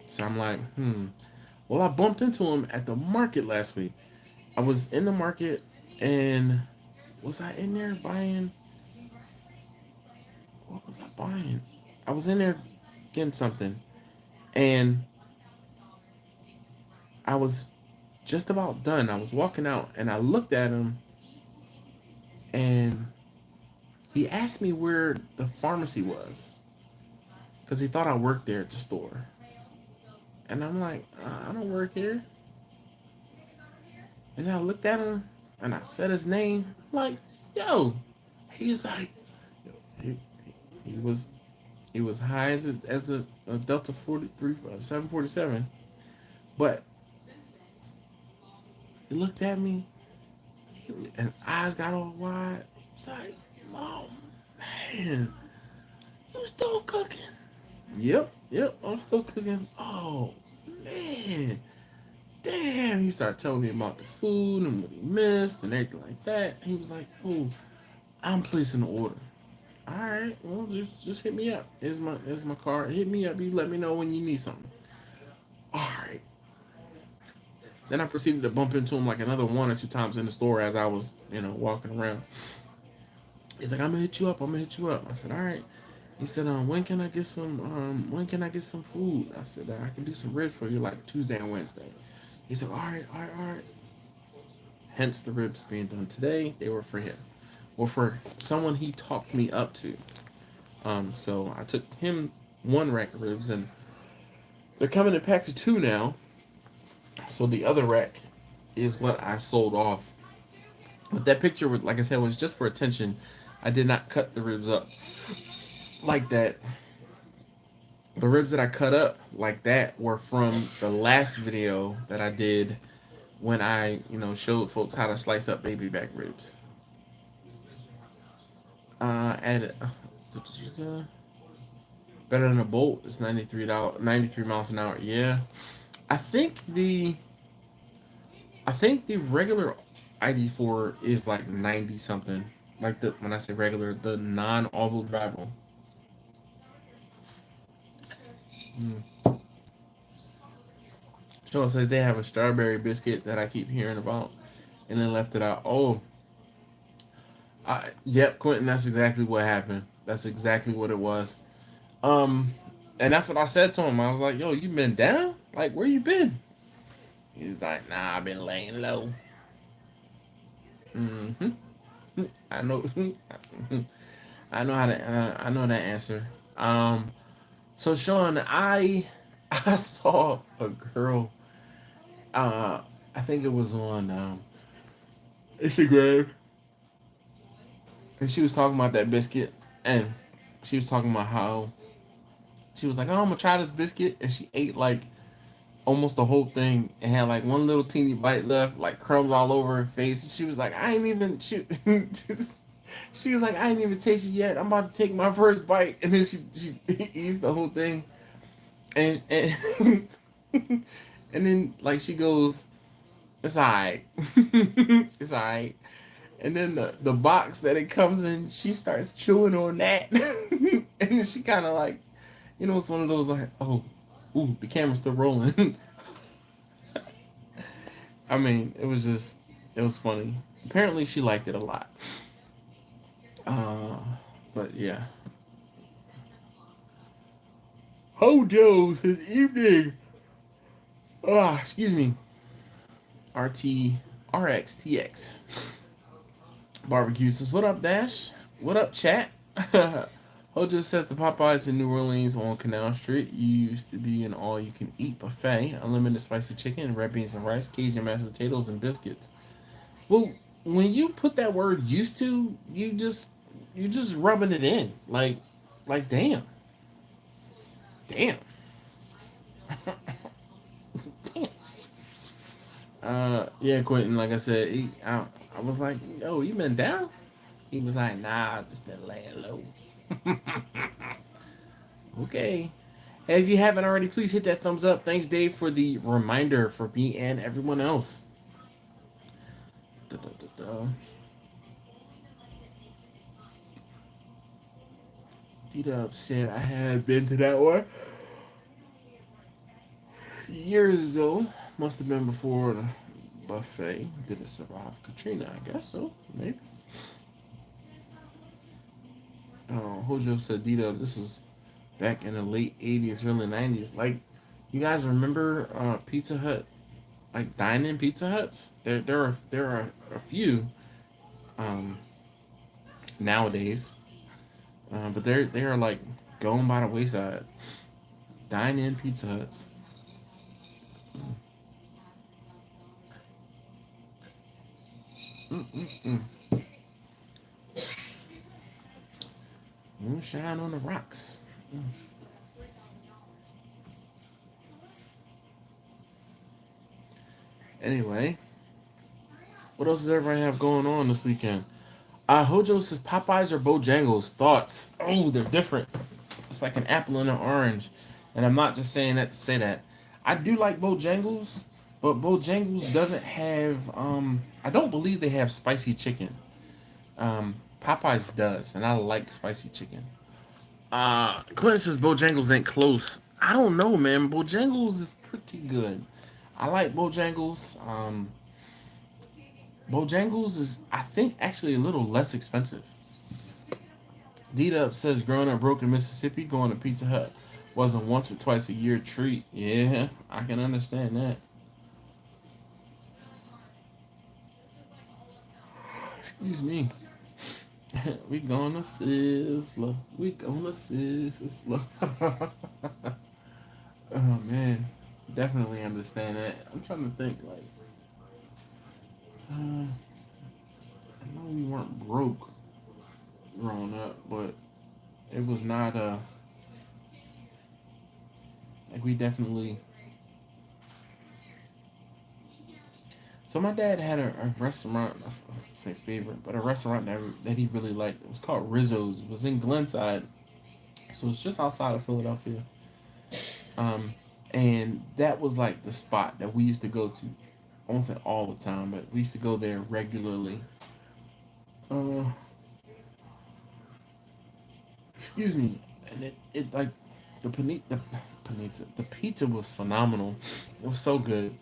So I'm like, Well, I bumped into him at the market last week. I was in the market, and was I in there buying? What was I buying? I was in there getting something, and I was just about done. I was walking out, and I looked at him, and he asked me where the pharmacy was because he thought I worked there at the store. And I'm like, I don't work here. And I looked at him, and I said his name. I'm like, yo, he's like, he, he was he was high as a Delta 43 747, but he looked at me, and eyes got all wide. He was like, oh man, you still cooking? Yep, I'm still cooking. Oh man, damn. He started telling me about the food and what he missed and everything like that. He was like, oh, I'm placing an order. All right, well, just hit me up. Here's my card. Hit me up. You let me know when you need something. All right. Then I proceeded to bump into him like another 1 or 2 times in the store as I was, walking around. He's like, I'm gonna hit you up. I'm gonna hit you up. I said, all right. He said, when can I get some food? I said, I can do some ribs for you like Tuesday and Wednesday. He said, all right. Hence the ribs being done today. They were for him. Or for someone he talked me up to. So I took him 1 rack of ribs, and they're coming in packs of 2 now. So the other rack is what I sold off. But that picture, like I said, was just for attention. I did not cut the ribs up like that. The ribs that I cut up like that were from the last video that I did when I, showed folks how to slice up baby back ribs. At better than a bolt. It's $93, 93 miles an hour. Yeah, I think the regular ID4 is like 90 something. Like when I say regular, the non all-wheel drive one. Sean says they have a strawberry biscuit that I keep hearing about, and then left it out. Oh, yep, Quentin. That's exactly what happened. That's exactly what it was. Um, and that's what I said to him. I was like, "Yo, you been down? Like, where you been?" He's like, "Nah, I've been laying low." Mm-hmm. I know. I know how to. I know that answer. So Sean, I saw a girl. Uh, I think it was on Instagram, and she was talking about that biscuit, and she was talking about how she was like, "Oh, I'm gonna try this biscuit," and she ate like almost the whole thing and had like one little teeny bite left, like crumbs all over her face. And she was like, "I ain't even she was like, I ain't even tasted it yet. I'm about to take my first bite," and then she eats the whole thing, and and then like she goes, "It's alright, it's alright." And then the box that it comes in, she starts chewing on that. And then she kind of like, it's one of those like, oh, ooh, the camera's still rolling. I mean, it was funny. Apparently, she liked it a lot. Uh, but yeah. Hojo says evening. Ah, excuse me. RT RXTX. Barbecue says, what up, Dash? What up, chat? Hojo says the Popeyes in New Orleans on Canal Street used to be an all-you-can-eat buffet, unlimited spicy chicken, red beans and rice, Cajun mashed potatoes, and biscuits. Well, when you put that word "used to," you just rubbing it in, like damn, damn, damn. Yeah, Quentin. Like I said, I was like, yo, you been down? He was like, nah, I just been laying low. Okay. Hey, if you haven't already, please hit that thumbs up. Thanks, Dave, for the reminder for me and everyone else. Da, da, da, da. D-Dub said I had been to that one years ago. Must have been before the buffet. Did it survive Katrina? I guess so. Maybe. Hojo said D-Dub, this was back in the late 80s, early 90s. Like, you guys remember Pizza Hut, like dine-in Pizza Huts? There are a few um, nowadays, but they are like going by the wayside. Dine-in Pizza Huts. Mm-mm-mm. Moonshine on the rocks. Mm. Anyway, what else does everybody have going on this weekend? Hojo says Popeyes or Bojangles. Thoughts? Oh, they're different. It's like an apple and an orange. And I'm not just saying that to say that. I do like Bojangles, but Bojangles doesn't have I don't believe they have spicy chicken. Popeyes does, and I like spicy chicken. Quinn says Bojangles ain't close. I don't know, man. Bojangles is pretty good. I like Bojangles. Bojangles is, I think, actually a little less expensive. D-Dub says growing up broke in Mississippi, going to Pizza Hut was a once or twice a year treat. Yeah, I can understand that. Excuse me. We gonna sizzler. We gonna sizzler. Oh man, definitely understand that. I'm trying to think like, I know we weren't broke growing up, but it was not like we definitely. So my dad had a restaurant, I won't say favorite, but a restaurant that he really liked. It was called Rizzo's. It was in Glenside, so it's just outside of Philadelphia. Um, and that was like the spot that we used to go to. I won't say all the time, but we used to go there regularly. Uh, excuse me, and it like the pizza was phenomenal. It was so good.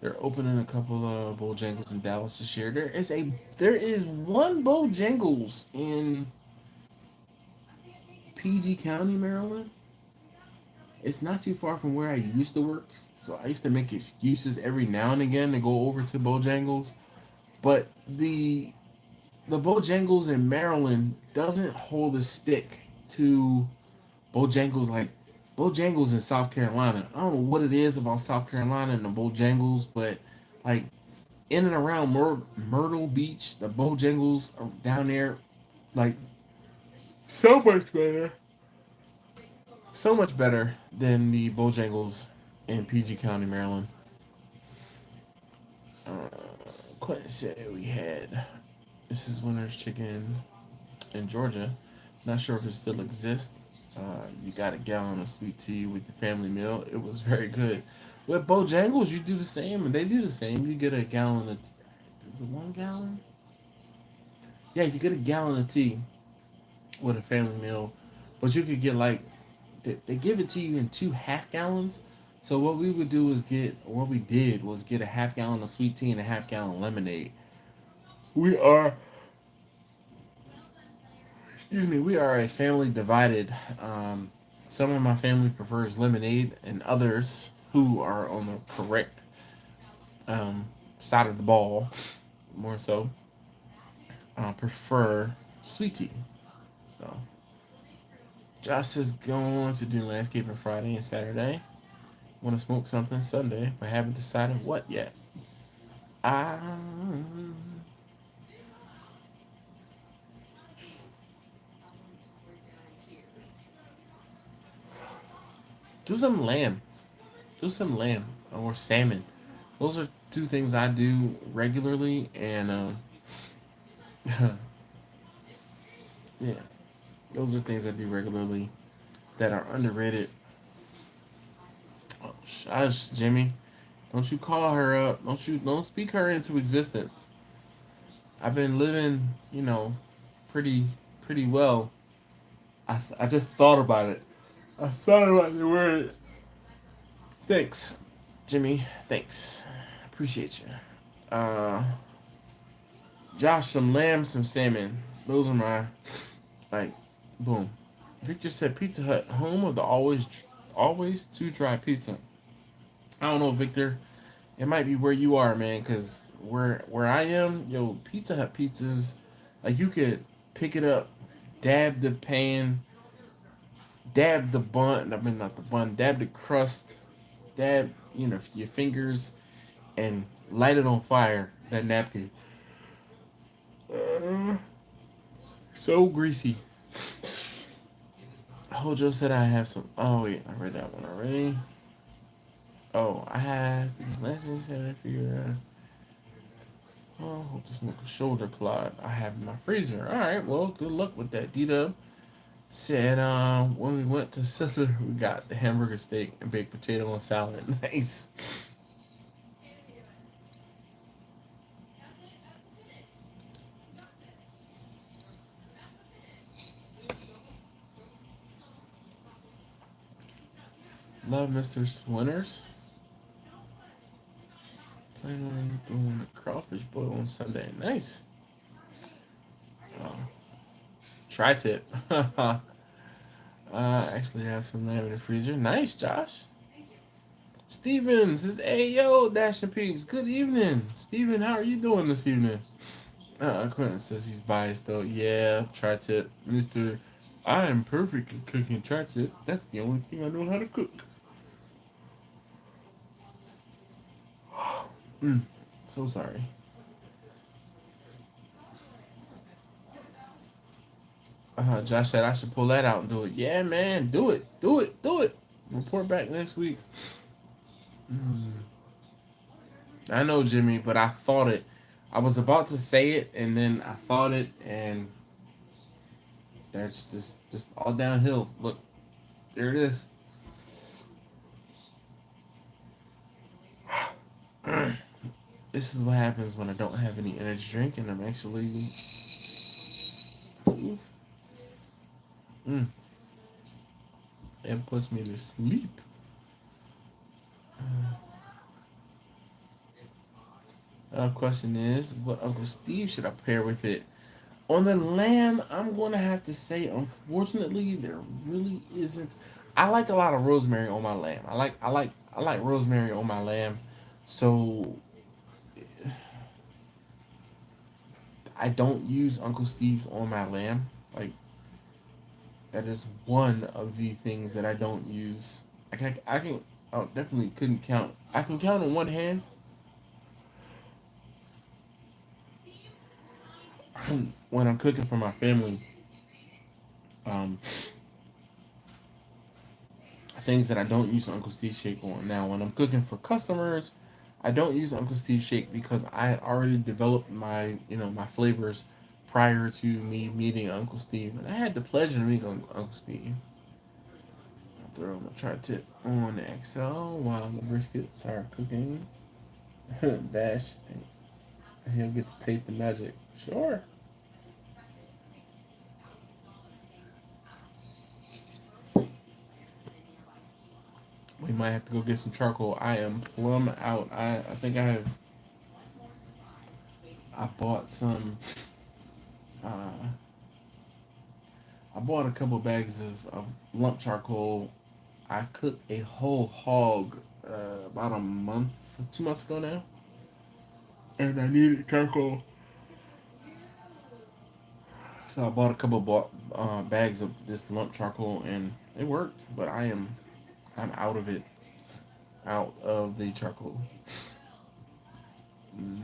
They're opening a couple of Bojangles in Dallas this year. There is one Bojangles in PG County, Maryland. It's not too far from where I used to work, so I used to make excuses every now and again to go over to Bojangles. But the Bojangles in Maryland doesn't hold a stick to Bojangles like Bojangles in South Carolina. I don't know what it is about South Carolina and the Bojangles, but like in and around Myrtle Beach, the Bojangles are down there, like so much better, so much better than the Bojangles in PG County, Maryland. Uh, Quentin said we had this is Winter's Chicken in Georgia. Not sure if it still exists. You got a gallon of sweet tea with the family meal. It was very good. With Bojangles, you do the same, and they do the same. You get a gallon of Is it 1 gallon? Yeah, you get a gallon of tea with a family meal, but you could get like they give it to you in 2 half gallons. So what we would do is what we did was get a half gallon of sweet tea and a half-gallon lemonade. We are, excuse me, we are a family divided. Some of my family prefers lemonade, and others who are on the correct um, side of the ball, more so, prefer sweet tea. So Josh is going to do landscaping Friday and Saturday. Want to smoke something Sunday, but haven't decided what yet. Um, do some lamb. Do some lamb or salmon. Those are two things I do regularly, and yeah, those are things I do regularly that are underrated. Oh, shush, Jimmy. Don't you call her up. Don't speak her into existence. I've been living, pretty well. I just thought about it. I thought about the word. Thanks, Jimmy. Thanks. Appreciate you. Uh, Josh, some lamb, some salmon. Those are my, like, boom. Victor said Pizza Hut, home of the always too dry pizza. I don't know, Victor. It might be where you are, man, because where I am, yo, Pizza Hut pizzas, like you could pick it up, dab the pan, dab the bun. I mean, not the bun, dab the crust, dab your fingers, and light it on fire. That napkin, uh, so greasy. Hojo said I have some. Oh wait, I read that one already. Oh, I have these last thing said for your. Oh, hope to smoke a shoulder clot I have in my freezer. All right, well, good luck with that. D-Dub said when we went to Sister, we got the hamburger steak and baked potato and salad. Nice. Love Mr. Winters. Planning on doing a crawfish boil on Sunday. Nice. Oh, tri-tip. Actually have some lamb in the freezer. Nice, Josh. Steven says, hey, yo, Dash and Peeps. Good evening. Steven, how are you doing this evening? Quentin says he's biased, though. Yeah, tri-tip. Mr. I am perfect at cooking tri-tip. That's the only thing I know how to cook. So sorry. Josh said I should pull that out and do it. Yeah, man, do it. Do it. Do it. Report back next week. I know, Jimmy, but I thought it. I was about to say it, and then I thought it, and that's just all downhill. Look, there it is. This is what happens when I don't have any energy drink, and I'm actually. It puts me to sleep. Question is, what Uncle Steve should I pair with it? On the lamb, I'm going to have to say, unfortunately, there really isn't. I like a lot of rosemary on my lamb. I like rosemary on my lamb, so I don't use Uncle Steve's on my lamb. Like that is one of the things that I don't use. I definitely couldn't count. I can count on one hand when I'm cooking for my family. Um, Things that I don't use Uncle Steve shake on. Now, when I'm cooking for customers, I don't use Uncle Steve shake because I had already developed my flavors prior to me meeting Uncle Steve, and I had the pleasure to meet Uncle Steve. I'll throw my tri-tip on the XL while the briskets are cooking. Dash. He'll get to taste the magic. Sure. We might have to go get some charcoal. I am plumb out. I think I bought some. Uh, I bought a couple bags of lump charcoal. I cooked a whole hog about a month, 2 months ago now, and I needed charcoal, so I bought a couple bags of this lump charcoal, and it worked. But I'm out of it, out of the charcoal. Mm.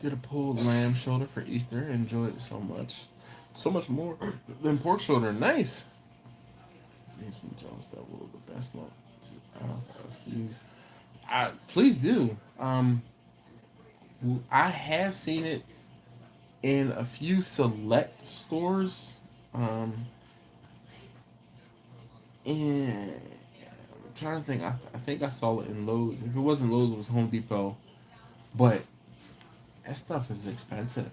Did a pulled lamb shoulder for Easter. Enjoyed it so much more than pork shoulder. Nice. Need some Jones double, the best lump for us to use. Please do. I have seen it in a few select stores. And I'm trying to think. I think I saw it in Lowe's. If it wasn't Lowe's, it was Home Depot. But that stuff is expensive.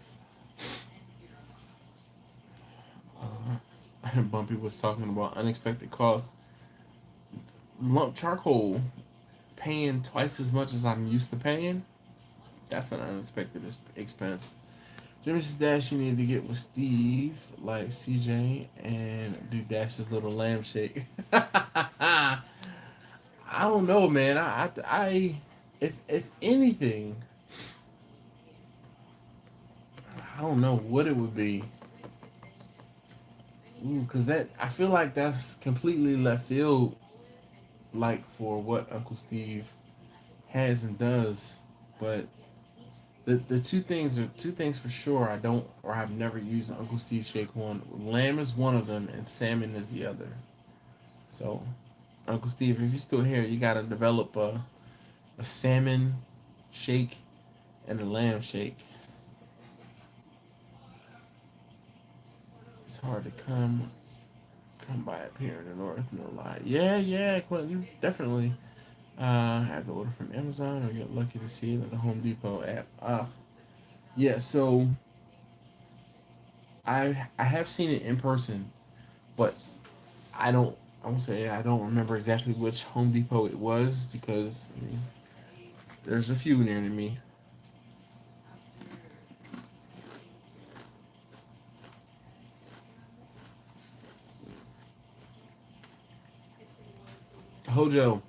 Bumpy was talking about unexpected costs. Lump charcoal paying twice as much as I'm used to paying. That's an unexpected expense. Jimmy's Dash, you need to get with Steve, like CJ, and do Dash's little lamb shake. I don't know, man. If anything, I don't know what it would be. Cause that I feel like that's completely left field, like for what Uncle Steve has and does. But the two things for sure I don't or I've never used Uncle Steve shake one. Lamb is one of them, and salmon is the other. So, Uncle Steve, if you're still here, you gotta develop a salmon shake and a lamb shake. It's hard to come by up here in the north, no lie. Yeah, Quentin, definitely. I have to order from Amazon or get lucky to see it at the Home Depot app. Yeah, so I have seen it in person, but I don't. I won't say I don't remember exactly which Home Depot it was because I mean, there's a few near to me. Hojo.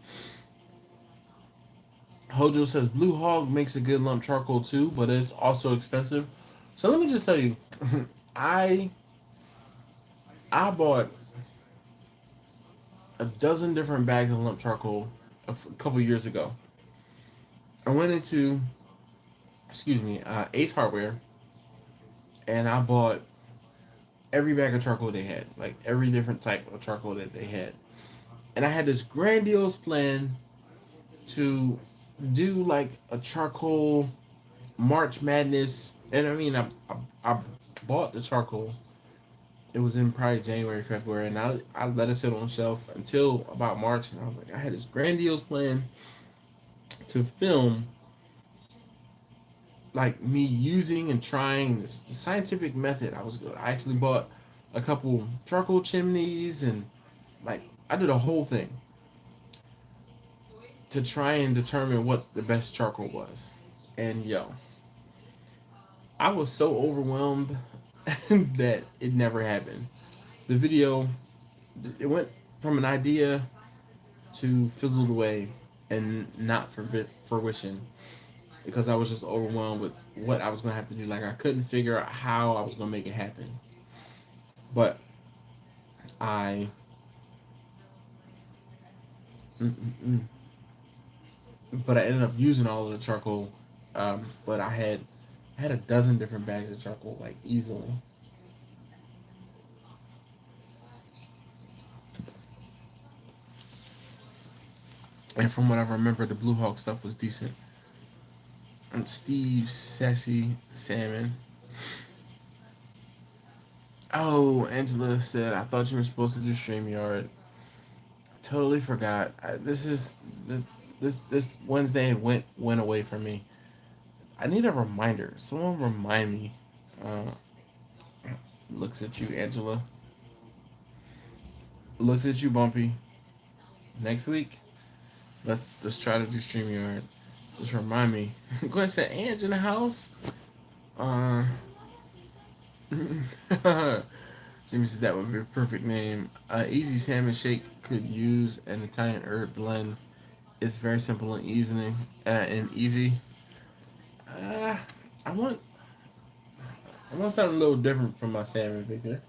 Hojo says Blue Hog makes a good lump charcoal too, but it's also expensive. So let me just tell you, I I bought a dozen different bags of lump charcoal a couple years ago. I went into, excuse me, Ace Hardware, and I bought every bag of charcoal they had, like every different type of charcoal that they had. And I had this grandiose plan to do like a charcoal March Madness. And I mean, I bought the charcoal. It was in probably January, February, and I let it sit on the shelf until about March. And I was like, I had this grandiose plan to film like me using and trying this the scientific method. I actually bought a couple charcoal chimneys and like I did a whole thing to try and determine what the best charcoal was. And yo, I was so overwhelmed that it never happened. The video, it went from an idea to fizzled away and not for fruition because I was just overwhelmed with what I was going to have to do. Like, I couldn't figure out how I was going to make it happen. But I. But I ended up using all of the charcoal. But I had a dozen different bags of charcoal, like easily. And from what I remember, the Blue Hawk stuff was decent. And Steve Sassy Salmon. Oh, Angela said, I thought you were supposed to do StreamYard. Totally forgot. this Wednesday went away from me. I need a reminder. Someone remind me. Uh, looks at you, Angela. Looks at you, Bumpy. Next week, let's try to do StreamYard. Just remind me. Go ahead and say Ange in the house. Uh, Jimmy said that would be a perfect name. Easy salmon shake could use an Italian herb blend. It's very simple and easy. Uh, I want something a little different from my salmon, Victor.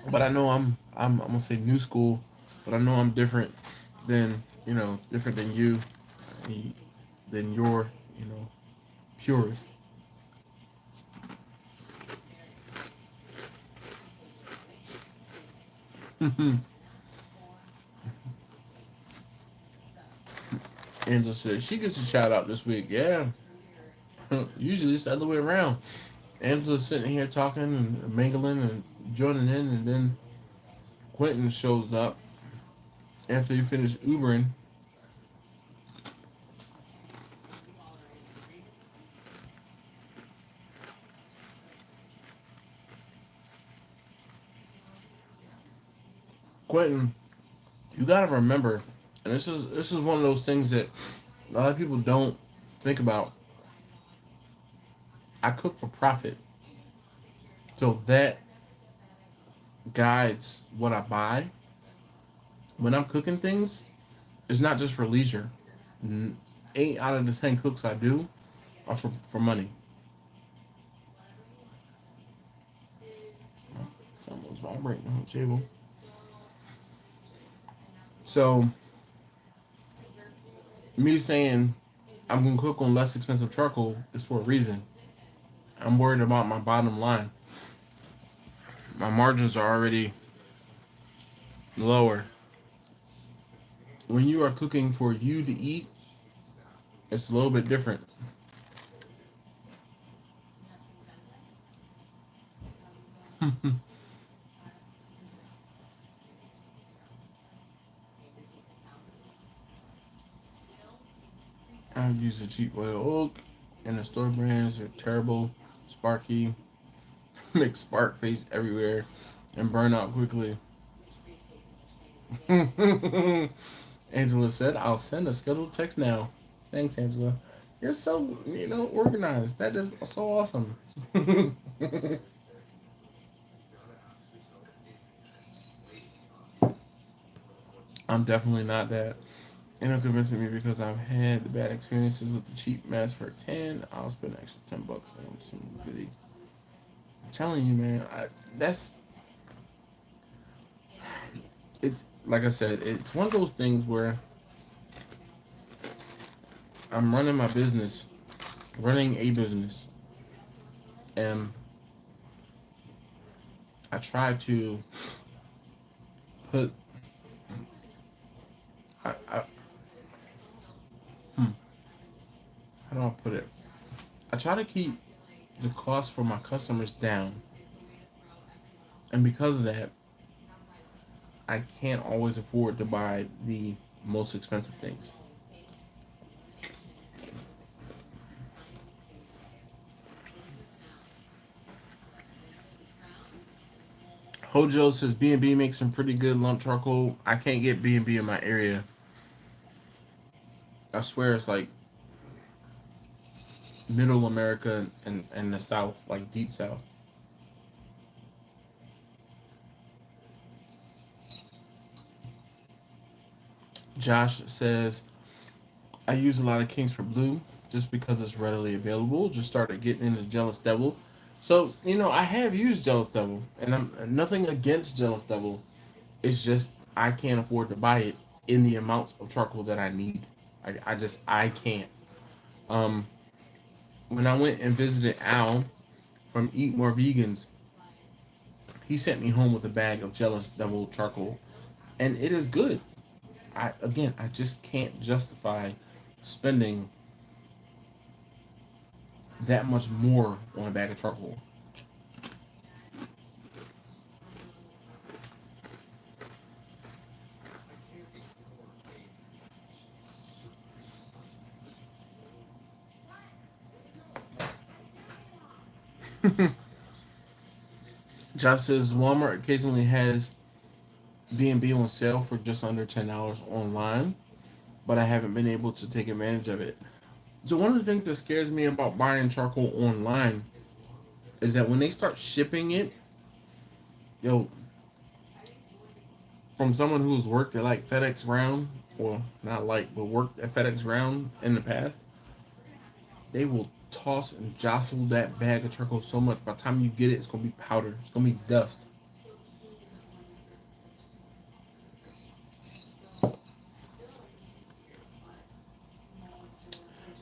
But I know I'm gonna say new school, but I know I'm different than different than you, than your purist. Angela said she gets a shout out this week. Yeah, usually it's the other way around. Angela's sitting here talking and mingling and joining in, and then Quentin shows up after you finish Ubering. Quentin, you gotta remember, and this is one of those things that a lot of people don't think about. I cook for profit, so that guides what I buy. When I'm cooking things, it's not just for leisure. 8 out of the 10 cooks I do are for money. It's almost vibrating on the table. So me saying I'm gonna cook on less expensive charcoal is for a reason. I'm worried about my bottom line. My margins are already lower. When you are cooking for you to eat, it's a little bit different. I've used a cheap oil oak, and the store brands are terrible, sparky, make spark face everywhere, and burn out quickly. Angela said, "I'll send a scheduled text now." Thanks, Angela. You're so organized. That is so awesome. I'm definitely not that. And it'll convincing me because I've had the bad experiences with the cheap mask for 10. I'll spend an extra $10 on some goodie. I'm telling you, man. That's it's like I said. It's one of those things where I'm running my business, running a business, and I try to put. I how do I put it? I try to keep the cost for my customers down, and because of that, I can't always afford to buy the most expensive things. Hojo says B&B makes some pretty good lump charcoal. I can't get B&B in my area. I swear it's like middle America and the South, like deep South. Josh says, I use a lot of Kings for Blue just because it's readily available. Just started getting into Jealous Devil. So, I have used Jealous Devil, and I'm nothing against Jealous Devil. It's just I can't afford to buy it in the amounts of charcoal that I need. I can't. Um, when I went and visited Al from Eat More Vegans, he sent me home with a bag of Jealous Devil charcoal, and it is good. I just can't justify spending that much more on a bag of charcoal. Josh says Walmart occasionally has B&B on sale for just under $10 online, but I haven't been able to take advantage of it. So one of the things that scares me about buying charcoal online is that when they start shipping it, yo, from someone who's worked at like FedEx Ground, or not like, but worked at FedEx Ground in the past, they will toss and jostle that bag of charcoal so much. By the time you get it, it's gonna be powder. It's gonna be dust.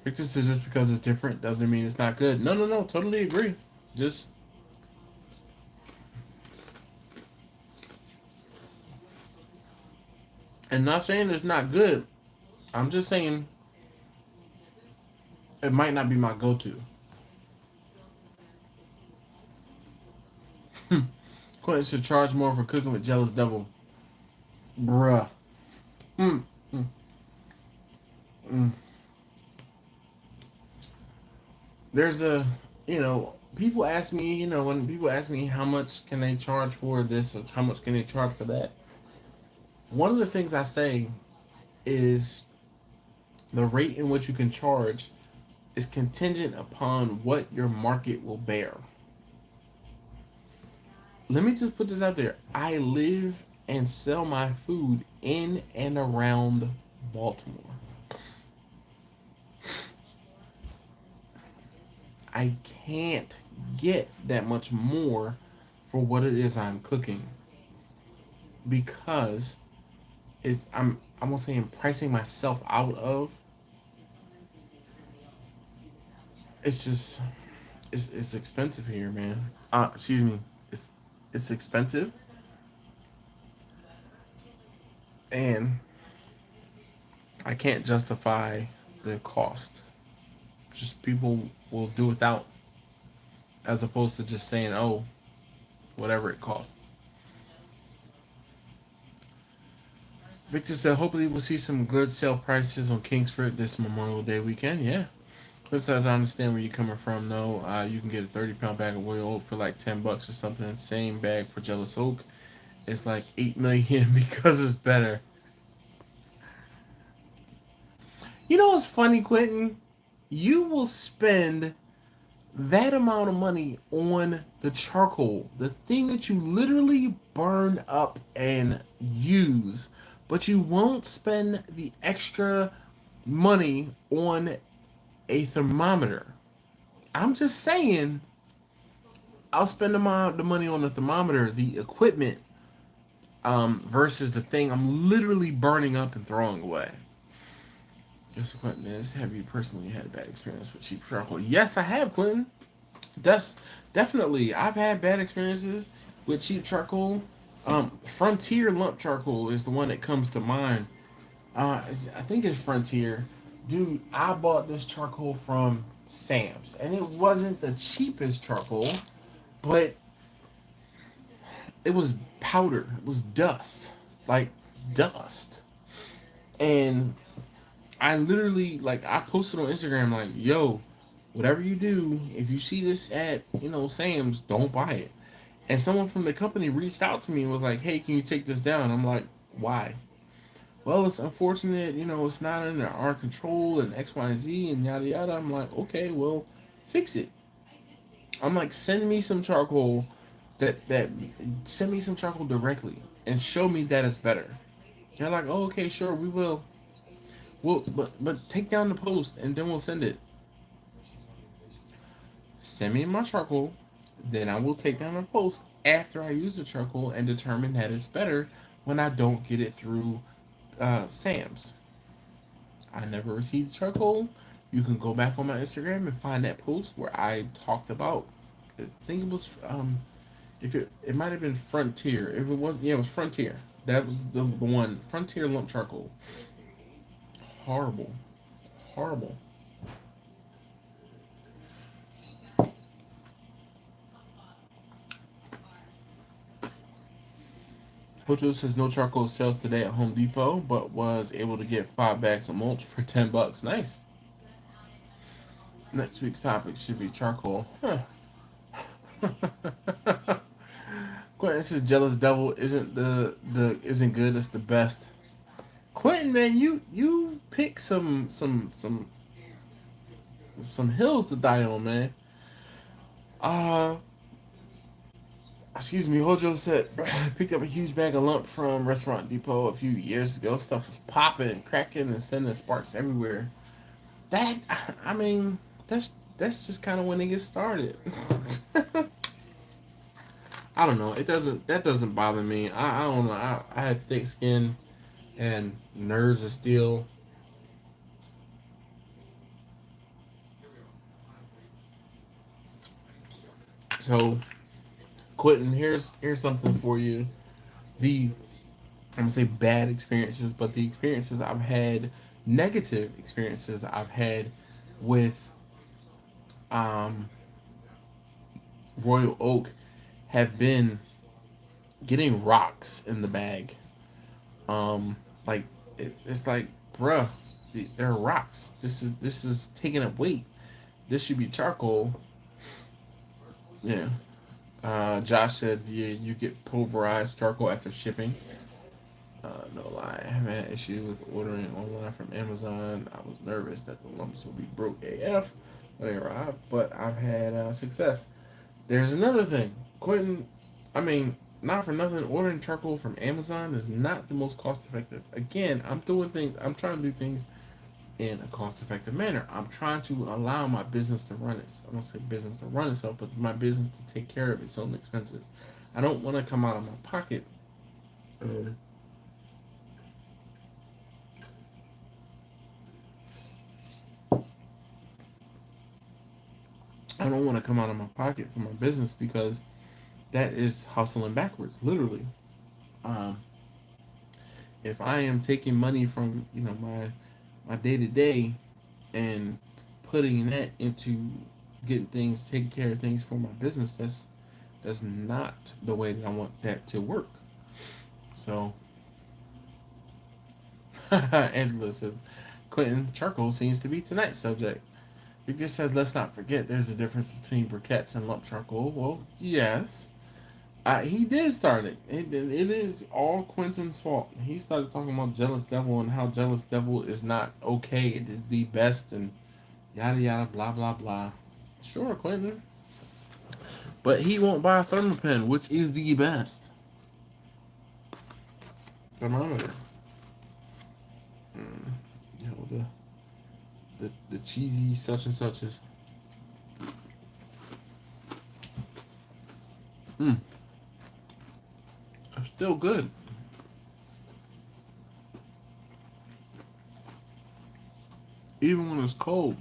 Victor says just because it's different doesn't mean it's not good. No, no, no. Totally agree. Just and not saying it's not good. I'm just saying it might not be my go-to. Quentin should charge more for cooking with Jealous Devil. Bruh. Mm, mm, mm. There's a, people ask me, when people ask me how much can they charge for this or how much can they charge for that, one of the things I say is the rate in which you can charge is contingent upon what your market will bear. Let me just put this out there. I live and sell my food in and around Baltimore. I can't get that much more for what it is I'm cooking because I'm gonna say I'm pricing myself out of. It's just it's expensive here, man. Excuse me. It's expensive, and I can't justify the cost. Just people will do without, as opposed to just saying, "Oh, whatever it costs." Victor said, "Hopefully, we'll see some good sale prices on Kingsford this Memorial Day weekend." Yeah, but I understand where you're coming from. No, you can get a 30-pound bag of oil for like $10 or something. Same bag for Jealous Oak. It's like 8 million because it's better. You know what's funny, Quentin? You will spend that amount of money on the charcoal, the thing that you literally burn up and use, but you won't spend the extra money on a thermometer. I'm just saying, I'll spend the money on the thermometer, the equipment, versus the thing I'm literally burning up and throwing away. Just Quentin is, have you personally had a bad experience with cheap charcoal? Yes, I have, Quentin. That's definitely. I've had bad experiences with cheap charcoal. Frontier lump charcoal is the one that comes to mind. I think it's Frontier. Dude, I bought this charcoal from Sam's, and it wasn't the cheapest charcoal, but it was powder. It was dust, like dust. And I literally, like, I posted on Instagram like, "Yo, whatever you do, if you see this at Sam's, don't buy it." And someone from the company reached out to me and was like, "Hey, can you take this down?" I'm like, "Why?" "Well, it's unfortunate, it's not under our control and X, Y, and Z and yada yada." I'm like, "Okay, well, fix it." I'm like, "Send me some charcoal that send me some charcoal directly and show me that it's better." They're like, "Oh, okay, sure, we will. Well, but take down the post and then we'll send it." Send me my charcoal, then I will take down the post after I use the charcoal and determine that it's better when I don't get it through Sam's. I never received charcoal. You can go back on my Instagram and find that post where I talked about. I think it was if it might have been Frontier. If it was, yeah, it was Frontier. That was the one. Frontier lump charcoal. Horrible, horrible. Hojo says no charcoal sales today at Home Depot, but was able to get 5 bags of mulch for $10. Nice. Next week's topic should be charcoal. Huh. Quentin says Jealous Devil isn't isn't good. It's the best. Quentin, man, you pick some hills to die on, man. Uh, excuse me. Hojo said picked up a huge bag of lump from Restaurant Depot a few years ago. Stuff was popping and cracking and sending sparks everywhere. That I mean, that's just kind of when it gets started. I don't know. That doesn't bother me. I don't know. I have thick skin and nerves of steel. So, Quentin, here's something for you. I'm gonna say bad experiences, but the experiences I've had, negative experiences I've had with um, Royal Oak have been getting rocks in the bag. Like it's like, bruh, they're rocks. This is taking up weight. This should be charcoal. Yeah. Josh said, yeah, you get pulverized charcoal after shipping. No lie, I haven't had issues with ordering online from Amazon. I was nervous that the lumps would be broke AF when they arrived, but I've had success. There's another thing, Quentin. I mean, not for nothing, ordering charcoal from Amazon is not the most cost effective. Again, I'm trying to do things in a cost effective manner. I'm trying to allow my business to run it. I don't say business to run itself, but my business to take care of its own expenses. I don't want to come out of my pocket. I don't want to come out of my pocket for my business because that is hustling backwards, literally. Um, if I am taking money from my day to day and putting that into getting things, taking care of things for my business, that's not the way that I want that to work. So, Angela says, Quentin, charcoal seems to be tonight's subject. He just said, let's not forget there's a difference between briquettes and lump charcoal. Well, yes. He did start it. It is all Quentin's fault. He started talking about Jealous Devil and how Jealous Devil is not okay. It is the best and yada yada blah blah blah. Sure, Quentin. But he won't buy a Thermopen, which is the best thermometer. You know, the cheesy such and such is. Are still good. Even when it's cold.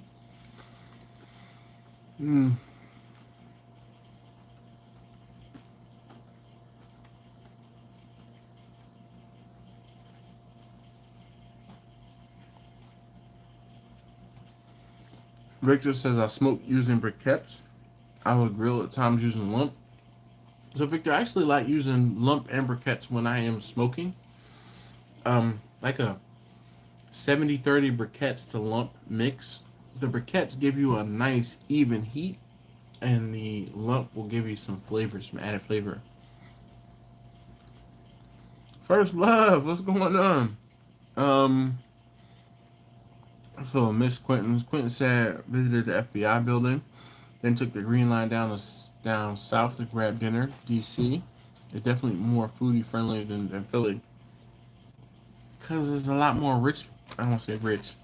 Victor says I smoke using briquettes. I would grill at times using lump. So Victor, I actually like using lump and briquettes when I am smoking. Like a 70-30 briquettes to lump mix. The briquettes give you a nice even heat, and the lump will give you some flavor, some added flavor. First Love, what's going on? So Miss Quentin said visited the FBI building, then took the green line down south to grab dinner. DC, they're definitely more foodie friendly than Philly, because there's a lot more rich. I don't want to say rich.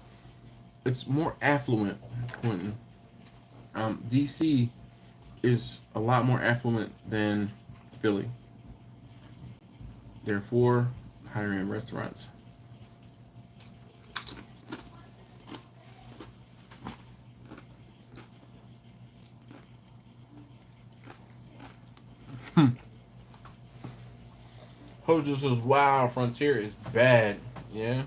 It's more affluent, Quentin. DC is a lot more affluent than Philly. Therefore, higher end restaurants. Hojo says, wow, Frontier is bad. Yeah.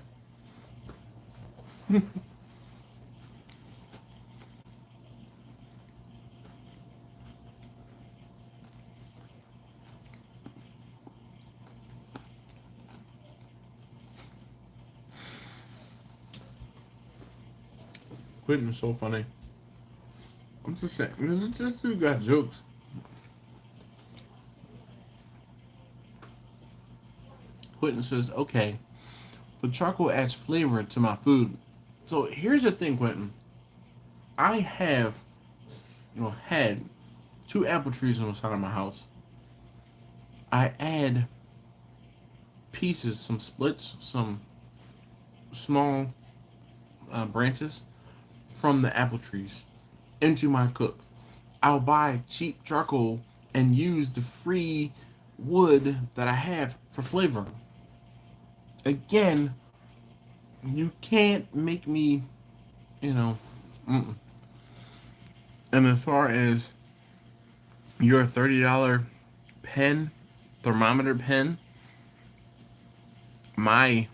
Quentin is so funny. I'm just saying, this dude got jokes. Quentin says, okay, the charcoal adds flavor to my food. So here's the thing, Quentin. I have, had 2 apple trees on the side of my house. I add pieces, some splits, some small branches from the apple trees into my cook. I'll buy cheap charcoal and use the free wood that I have for flavor. Again, you can't make me, you know. Mm-mm. And as far as your $30 pen, thermometer pen, my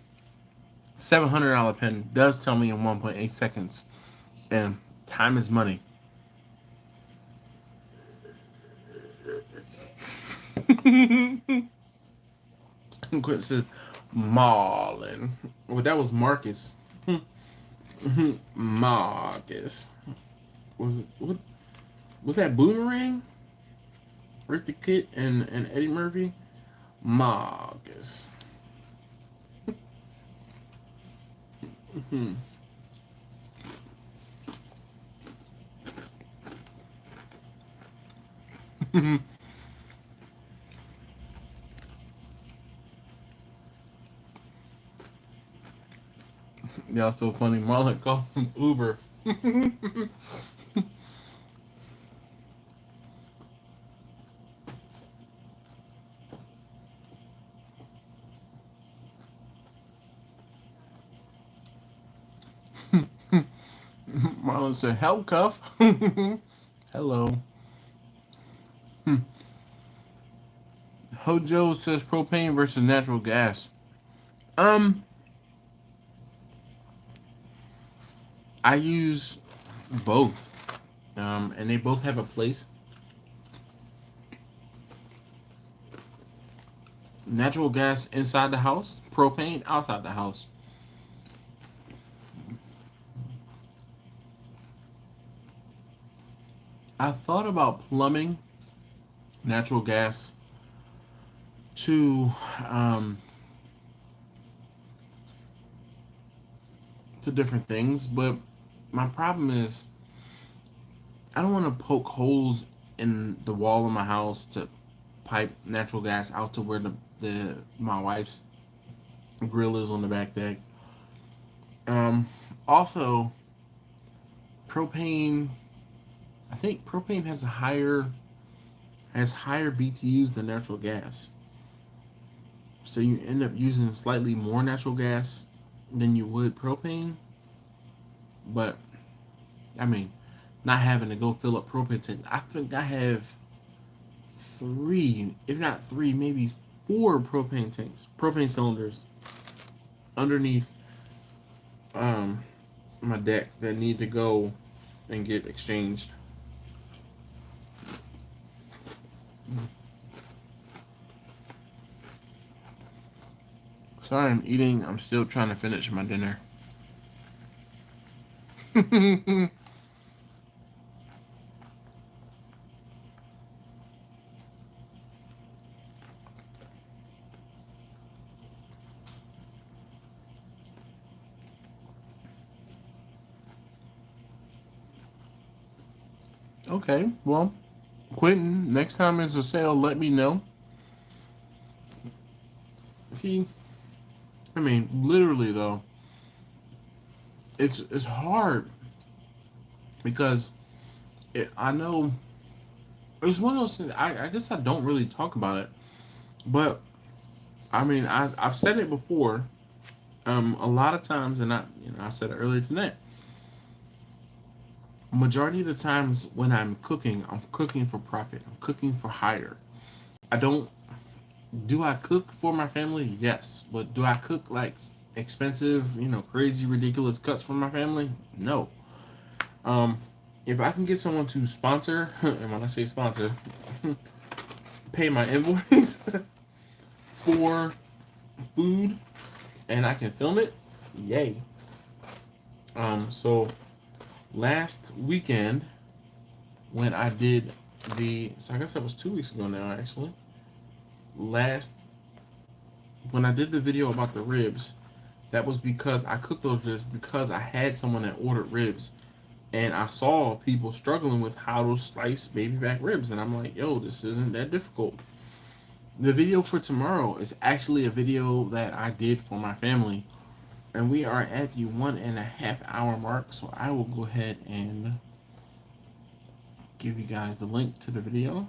$700 pen does tell me in 1.8 seconds. And time is money. Quit says Marlin. Well, that was Marcus. Marcus. What was that? Boomerang? Rick the Kid and Eddie Murphy? Marcus. Y'all so funny. Marlon called him Uber. Marlon said, help, cuff. Hello. Hojo says propane versus natural gas. I use both. And they both have a place. Natural gas inside the house, propane outside the house. I thought about plumbing natural gas to different things, but my problem is I don't want to poke holes in the wall of my house to pipe natural gas out to where my wife's grill is on the back deck. Also, propane. I think propane has higher BTUs than natural gas. So you end up using slightly more natural gas than you would propane. But I mean, not having to go fill up propane tanks. I think I have 3, if not 3, maybe 4 propane tanks, propane cylinders underneath my deck that need to go and get exchanged. Sorry, I'm eating. I'm still trying to finish my dinner. Okay, well, Quentin, next time there's a sale, let me know. I mean, literally though, it's hard because I know it's one of those things. I guess I don't really talk about it, but I mean, I've said it before, a lot of times, and I said it earlier tonight. Majority of the times when I'm cooking for profit. I'm cooking for hire. I don't. Do I cook for my family? Yes, but do I cook like expensive, crazy, ridiculous cuts for my family? No. If I can get someone to sponsor, and when I say sponsor, pay my invoice for food, and I can film it, yay. So last weekend when I did so I guess that was 2 weeks ago now, actually. Last when I did the video about the ribs, that was because I cooked those ribs because I had someone that ordered ribs, and I saw people struggling with how to slice baby back ribs, and I'm like, yo, this isn't that difficult. The video for tomorrow is actually a video that I did for my family, and we are at the 1.5 hour mark, so I will go ahead and give you guys the link to the video.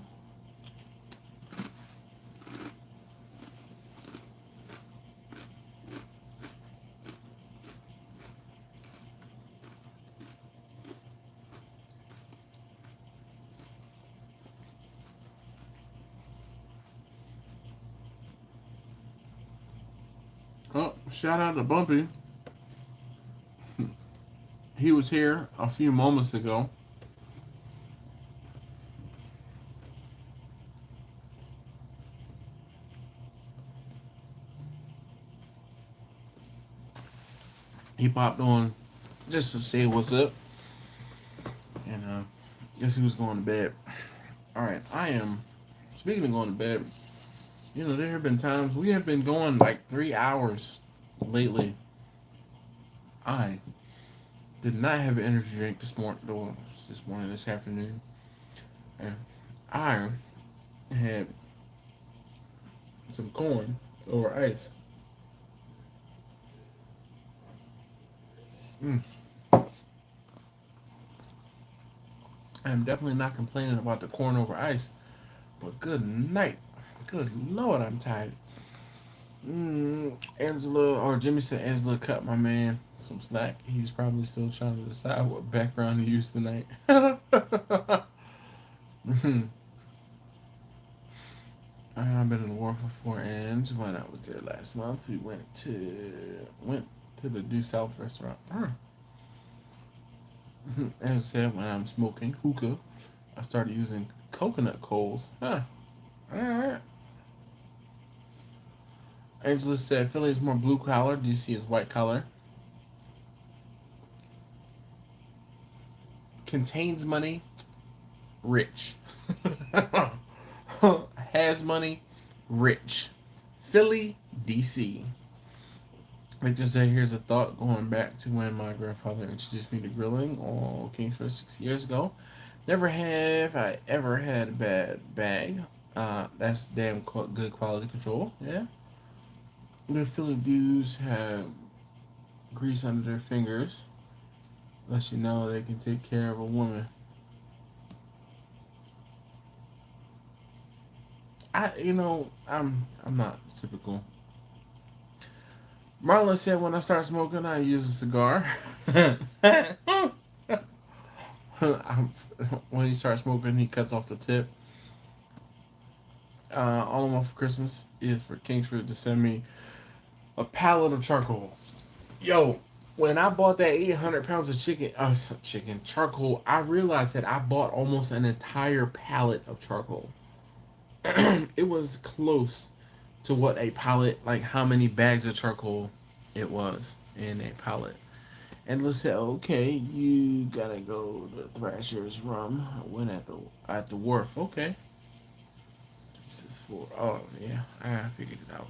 Oh, shout out to Bumpy. He was here a few moments ago. He popped on just to say what's up. And guess he was going to bed. Alright, I am, speaking of going to bed, you know, there have been times we have been going like 3 hours lately. I did not have an energy drink this morning, this afternoon. And I had some corn over ice. I'm definitely not complaining about the corn over ice, but good night. Good Lord, I'm tired. Angela, or Jimmy said Angela cut my man some slack. He's probably still trying to decide what background to use tonight. I've been in the war for 4 ends. When I was there last month, we went to the Due South restaurant. As I said, when I'm smoking hookah, I started using coconut coals. Alright. Angela said Philly is more blue collar, DC is white collar. Contains money, rich. Has money, rich. Philly, DC. Victor said, here's a thought going back to when my grandfather introduced me to grilling on Kingsford 6 years ago. Never have I ever had a bad bag. That's damn good quality control. Yeah. The Philly dudes have grease under their fingers. Let you know they can take care of a woman. I'm not typical. Marlon said when I start smoking, I use a cigar. When he starts smoking, he cuts off the tip. All I want for Christmas is for Kingsford to send me a pallet of charcoal. Yo, when I bought that 800 pounds of charcoal, I realized that I bought almost an entire pallet of charcoal. It was close to what a pallet, like how many bags of charcoal it was in a pallet. And let's say, okay, you gotta go to Thrasher's Rum when at the wharf. Okay. This is for, oh yeah, I figured it out.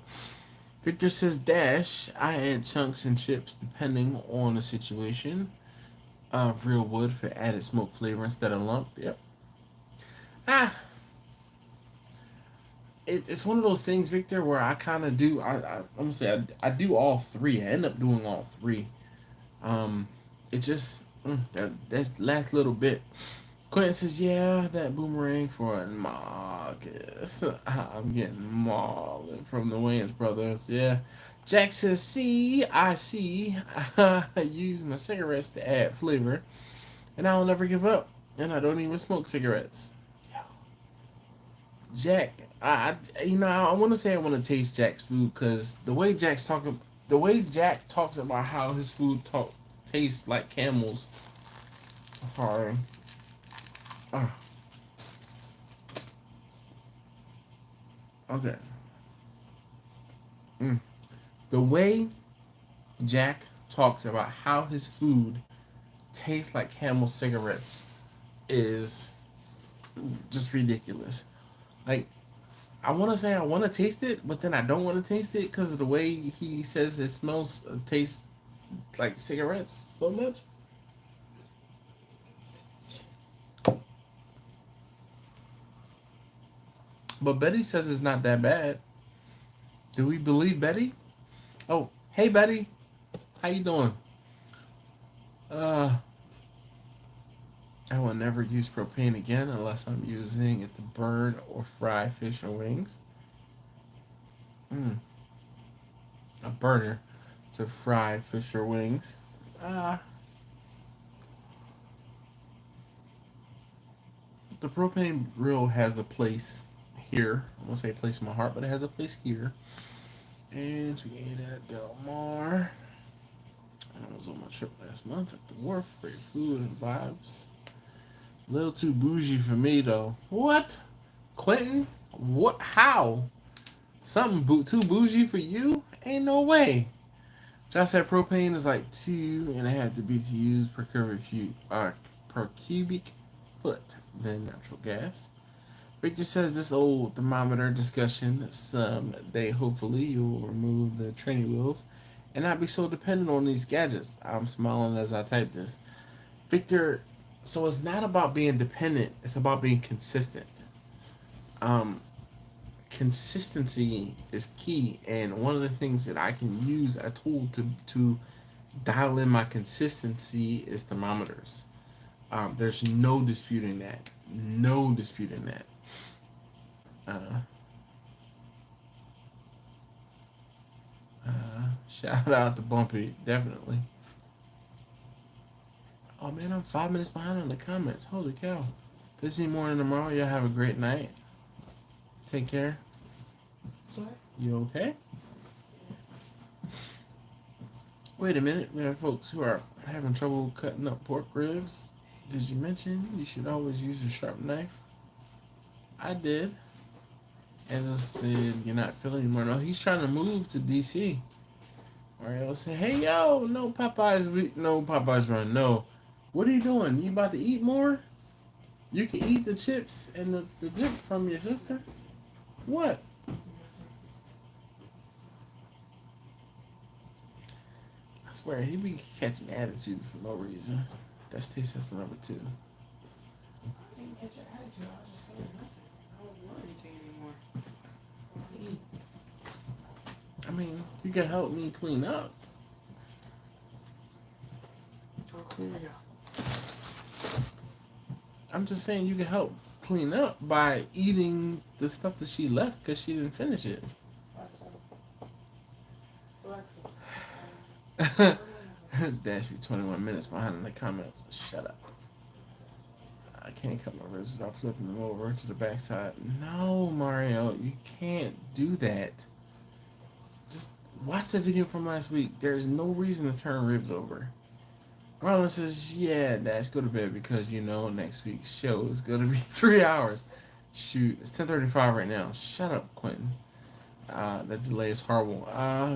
Victor says dash. I add chunks and chips depending on the situation of real wood for added smoke flavor instead of lump. Yep. Ah, it's one of those things, Victor, where I kind of do. I'm gonna say I do all three. I end up doing all three. It just that's last little bit. Quentin says, yeah, that boomerang for Marcus. I'm getting mauled from the Wayans brothers. Yeah. Jack says, see, I see. I use my cigarettes to add flavor, and I'll never give up. And I don't even smoke cigarettes. Jack, I want to say I want to taste Jack's food because the way Jack talks about how his food tastes like camels. Sorry. Okay. The way Jack talks about how his food tastes like Camel cigarettes is just ridiculous. Like, I want to say I want to taste it, but then I don't want to taste it because of the way he says it smells, tastes like cigarettes so much. But Betty says it's not that bad. Do we believe Betty? Oh, hey Betty, how you doing? Uh, I will never use propane again unless I'm using it to burn or fry fish or wings. A burner to fry fish or wings. Uh, the propane grill has a place here. I won't say a place in my heart, but it has a place here. And we ate at Del Mar. I was on my trip last month at the wharf. Great food and vibes. A little too bougie for me though. What? Quentin? What? How? Something too bougie for you? Ain't no way. Josh said propane is like 2.5 BTUs per cubic foot than natural gas. Victor says this old thermometer discussion someday hopefully you'll remove the training wheels and not be so dependent on these gadgets. I'm smiling as I type this. Victor, so it's not about being dependent, it's about being consistent. Um, Consistency is key, and one of the things that I can use a tool to dial in my consistency is thermometers. There's no disputing that. No disputing that. Uh, Shout out to Bumpy, definitely. Oh man, I'm 5 minutes behind on the comments. Holy cow. Busy morning tomorrow. Y'all have a great night. Take care. What? You okay? Wait a minute. We have folks who are having trouble cutting up pork ribs. Did you mention you should always use a sharp knife? I did. And I said, you're not feeling anymore. No, he's trying to move to DC. Mario said, hey, yo, no Popeyes run. No. What are you doing? You about to eat more? You can eat the chips and the dip from your sister? What? I swear, he be catching attitude for no reason. That's taste test number 2. I didn't catch your attitude. I was just saying nothing. I don't want anything anymore. I mean, you can help me clean up. I'll clean it up. I'm just saying you can help clean up by eating the stuff that she left because she didn't finish it. Dash be 21 minutes behind in the comments. Shut up. I can't cut my ribs without flipping them over to the backside. No, Mario, you can't do that. Just watch the video from last week. There's no reason to turn ribs over. Marlon says, yeah, Dash, go to bed because you know next week's show is going to be 3 hours. Shoot, it's 10:35 right now. Shut up, Quentin. That delay is horrible.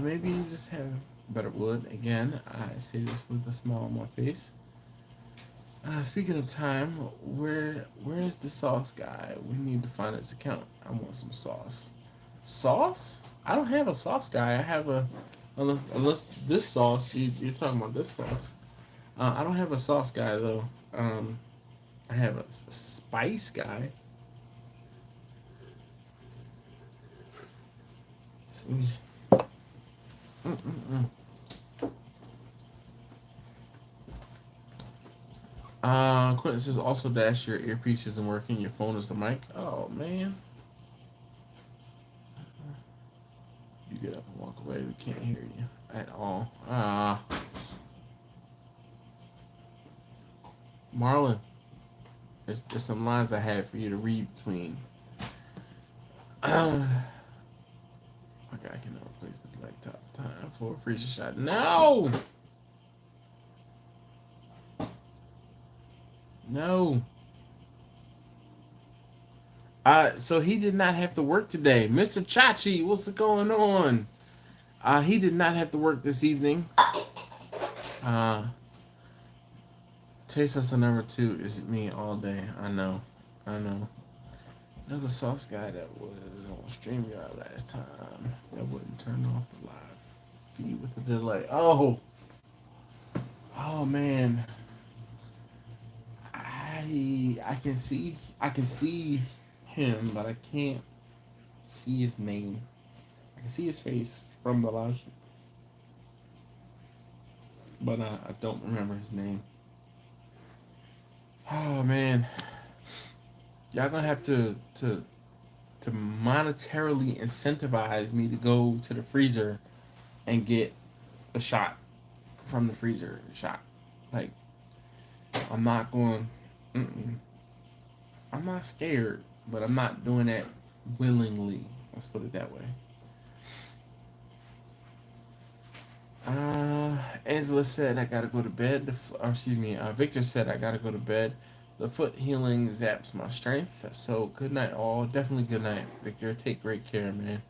Maybe you just have better wood. Again, I say this with a smile on my face. Speaking of time, where's the sauce guy? We need to find his account. I want some sauce. Sauce? I don't have a sauce guy. I have unless this sauce. You're talking about this sauce. I don't have a sauce guy though. I have a spice guy. Quentin says also Dash, your earpiece isn't working. Your phone is the mic. Oh man. You get up and walk away. We can't hear you at all. Marlon, there's some lines I have for you to read between. Okay, I can replace the black top. Time for a freezer shot. No! No. So he did not have to work today. Mr. Chachi, what's going on? He did not have to work this evening. Taste us number 2 is me all day. I know. The sauce guy that was on StreamYard last time that wouldn't turn off the live feed with the delay. Oh man, I can see him, but I can't see his name. I can see his face from the live, but I don't remember his name. Oh man, y'all gonna have to monetarily incentivize me to go to the freezer and get a shot from the freezer shot. Like I'm not going. Mm-mm. I'm not scared, but I'm not doing that willingly. Let's put it that way. Angela said I gotta go to bed. Excuse me. Victor said I gotta go to bed. The foot healing zaps my strength. So good night, all. Definitely good night, Victor. Take great care, man.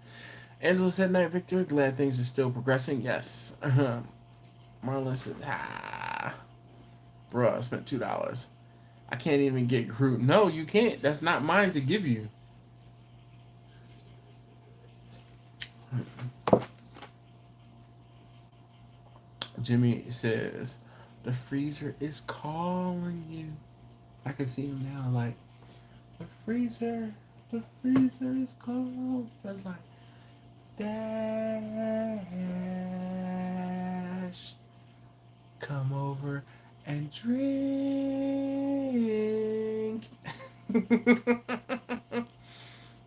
Angela said night, Victor. Glad things are still progressing. Yes. Marlon says, bruh, I spent $2. I can't even get Groot. No, you can't. That's not mine to give you. Jimmy says, the freezer is calling you. I can see him now, like, the freezer is calling. That's like, Dash, come over and drink.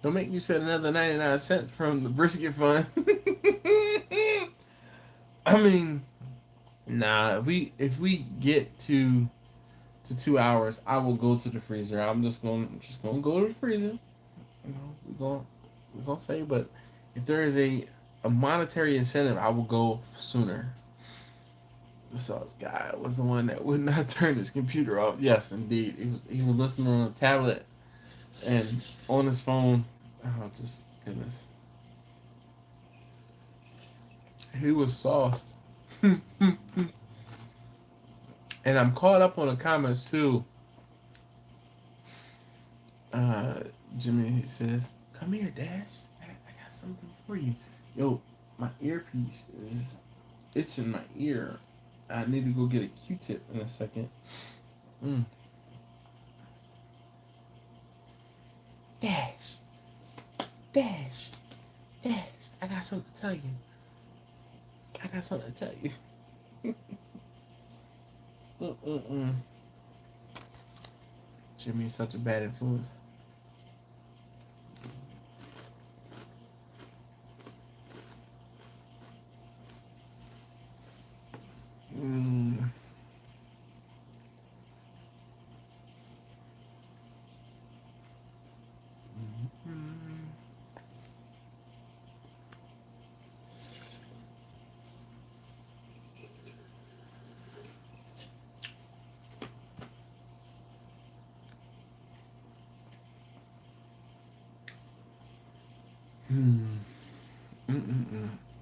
Don't make me spend another 99 cents from the brisket fund. I mean, nah, if we get to 2 hours, I will go to the freezer. I'm just gonna go to the freezer. You know, we're gonna say, but if there is a monetary incentive, I will go sooner. The sauce guy was the one that would not turn his computer off. Yes, indeed, he was listening on a tablet and on his phone. Oh, just goodness, he was sauced. And I'm caught up on the comments too. Jimmy, he says, "Come here, Dash. I got something for you." Yo, my earpiece is itching my ear. I need to go get a Q-tip in a second. Dash, Dash, Dash. I got something to tell you. Jimmy's such a bad influence.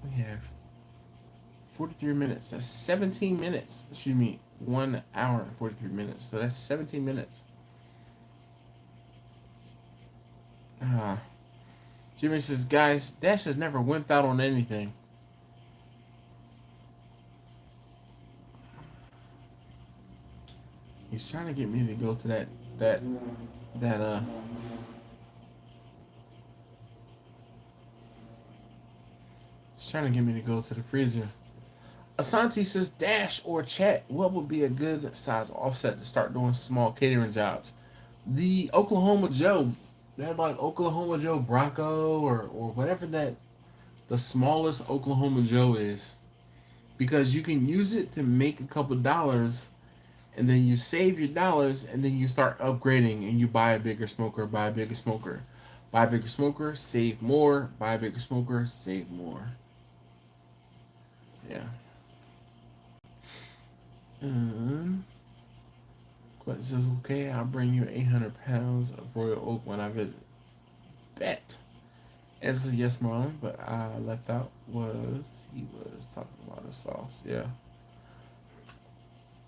We have 43 minutes. That's 17 minutes. Excuse me, 1 hour and 43 minutes. So that's 17 minutes. Jimmy says, guys, Dash has never wimped out on anything. He's trying to get me to go to that he's trying to get me to go to the freezer. Asante says, Dash or chat, what would be a good size offset to start doing small catering jobs? The Oklahoma Joe. They have like Oklahoma Joe Bronco or whatever that the smallest Oklahoma Joe is. Because you can use it to make a couple dollars and then you save your dollars and then you start upgrading and you buy a bigger smoker, buy a bigger smoker. Buy a bigger smoker, save more. Buy a bigger smoker, save more. Yeah. Quint says, okay, I'll bring you 800 pounds of Royal Oak when I visit. Bet. And says, yes, Marlon, but I left out was he was talking about the sauce. Yeah.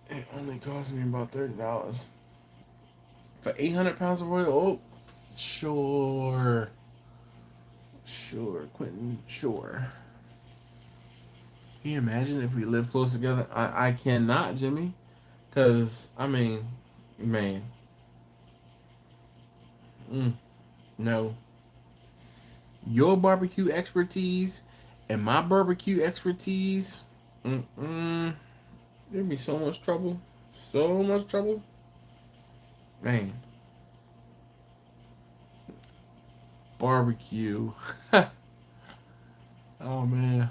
It only cost me about $30. For 800 pounds of Royal Oak, Sure. Sure, Quentin. Sure. Can you imagine if we lived close together? I cannot, Jimmy. Because, I mean, man. Mm, no. Your barbecue expertise and my barbecue expertise. There'd be so much trouble. So much trouble. Man. Barbecue. Oh, man.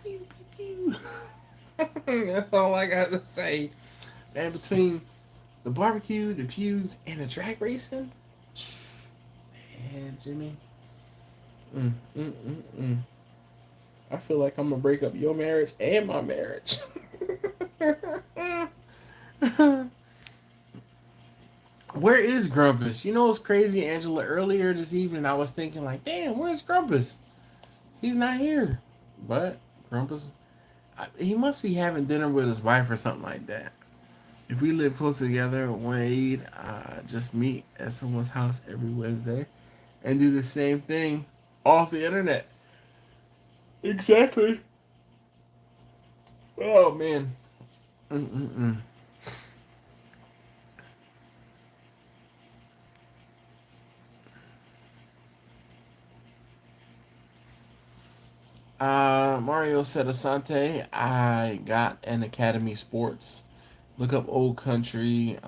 Pew, pew, pew. That's all I got to say. Man, between the barbecue, the pews, and the track racing, man, Jimmy. Mm, mm, mm, mm. I feel like I'm gonna break up your marriage and my marriage. Where is Grumpus? You know what's crazy, Angela? Earlier this evening, I was thinking like, damn, where's Grumpus? He's not here. But Grumpus, he must be having dinner with his wife or something like that. If we live close together, Wade, just meet at someone's house every Wednesday and do the same thing off the internet. Exactly. Oh man. Mm-mm-mm. Mario said Asante. I got an Academy Sports. Look up Old Country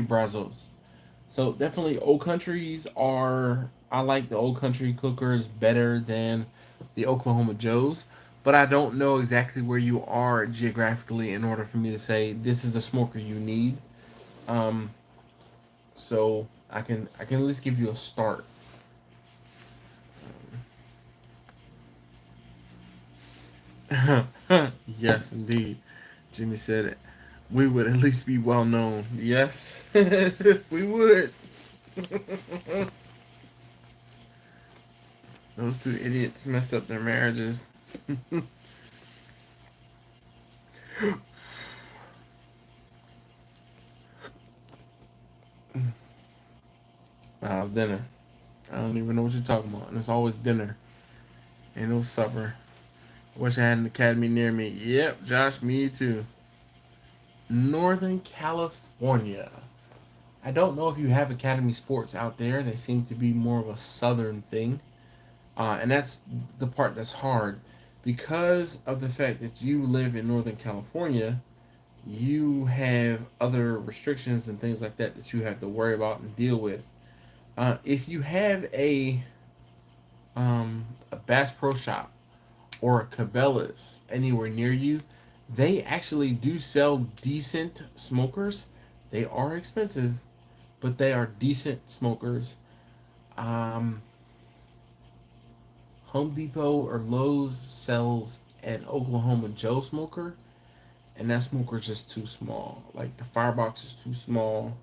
Brazos. So definitely Old Countries are. I like the Old Country cookers better than the Oklahoma Joes, but I don't know exactly where you are geographically in order for me to say this is the smoker you need. Um, so I can at least give you a start. Yes, indeed. Jimmy said it. We would at least be well known. Yes, we would. Those two idiots messed up their marriages. Nah, it's dinner. I don't even know what you're talking about. And it's always dinner. Ain't no supper. Wish I had an academy near me. Yep, Josh, me too. Northern California. I don't know if you have academy sports out there. They seem to be more of a southern thing. And that's the part that's hard. Because of the fact that you live in Northern California, you have other restrictions and things like that that you have to worry about and deal with. If you have a Bass Pro Shop or a Cabela's anywhere near you, they actually do sell decent smokers. They are expensive, but they are decent smokers. Um, Home Depot or Lowe's sells an Oklahoma Joe smoker, and that smoker is just too small. Like the firebox is too small,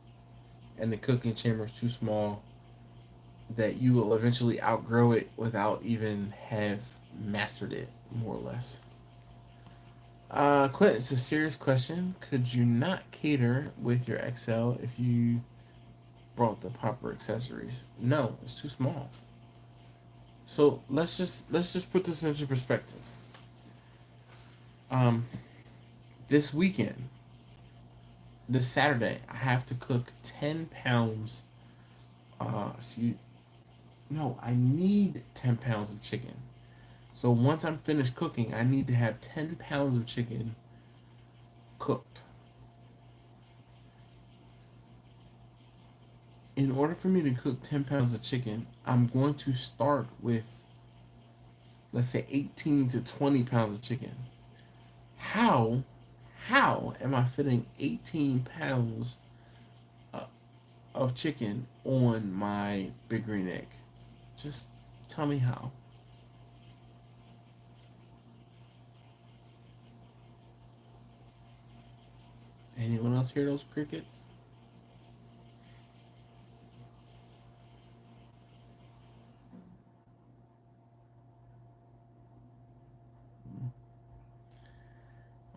and the cooking chamber is too small that you will eventually outgrow it without even have mastered it, more or less. Quint, it's a serious question. Could you not cater with your XL if you brought the proper accessories? No, it's too small. So let's just put this into perspective. Um, this weekend, this Saturday, I have to cook 10 pounds. See, no, I need 10 pounds of chicken. So once I'm finished cooking, I need to have 10 pounds of chicken cooked. In order for me to cook 10 pounds of chicken, I'm going to start with, let's say, 18 to 20 pounds of chicken. How, how am I fitting 18 pounds uh, of chicken on my big green egg? Just tell me how. Anyone else hear those crickets?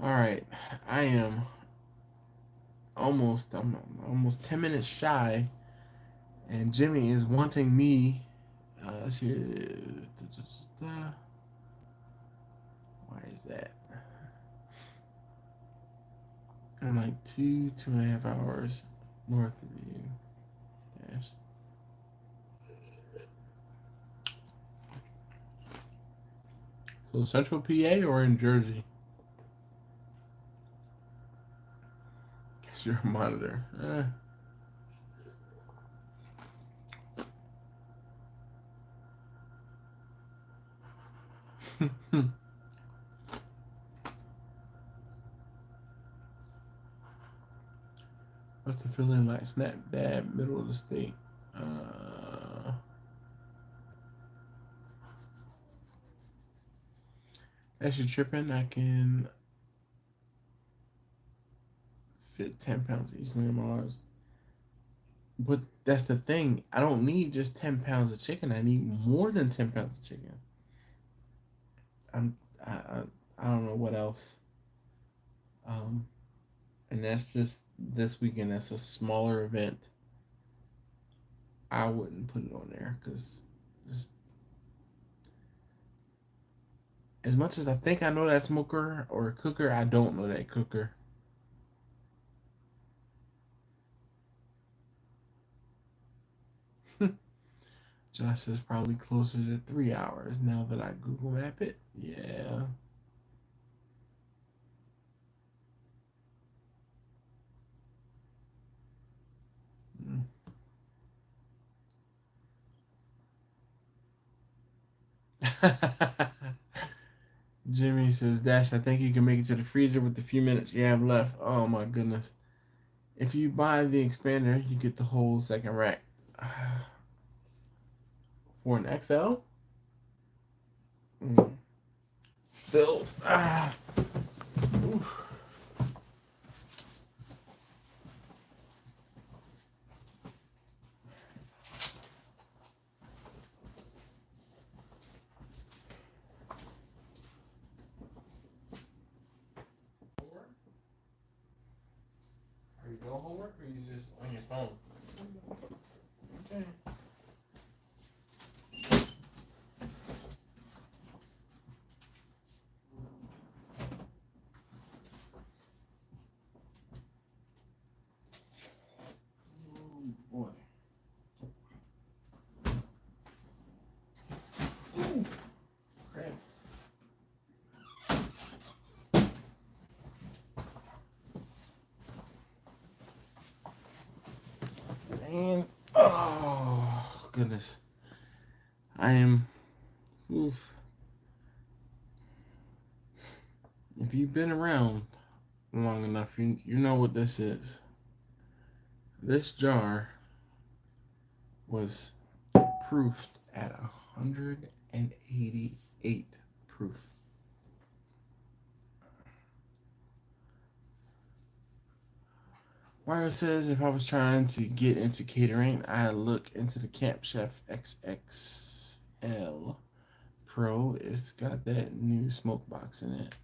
All right, I am I'm almost 10 minutes shy, and Jimmy is wanting me. Let's see. Why is that? I'm like 2.5 hours north of you. Dash. So Central PA or in Jersey? It's your monitor. What's the feeling like? Snap dab, middle of the state. As you're tripping, I can fit 10 pounds easily in my arms. But that's the thing. I don't need just 10 pounds of chicken. I need more than 10 pounds of chicken. I don't know what else. And that's just this weekend. That's a smaller event. I wouldn't put it on there because as much as I think I know that smoker or cooker, I don't know that cooker. Josh is probably closer to 3 hours now that I Google map it. Yeah. Jimmy says, Dash, I think you can make it to the freezer with the few minutes you have left. Oh my goodness. If you buy the expander, you get the whole second rack. For an XL? Still. Oof. Are you doing homework or are you just on your phone? Okay. Boy. Ooh, crap. Man, oh goodness. I am, oof. If you've been around long enough, you know what this is. This jar was proofed at 188 proof. Mario says if I was trying to get into catering, I'd look into the Camp Chef XXL Pro. It's got that new smoke box in it.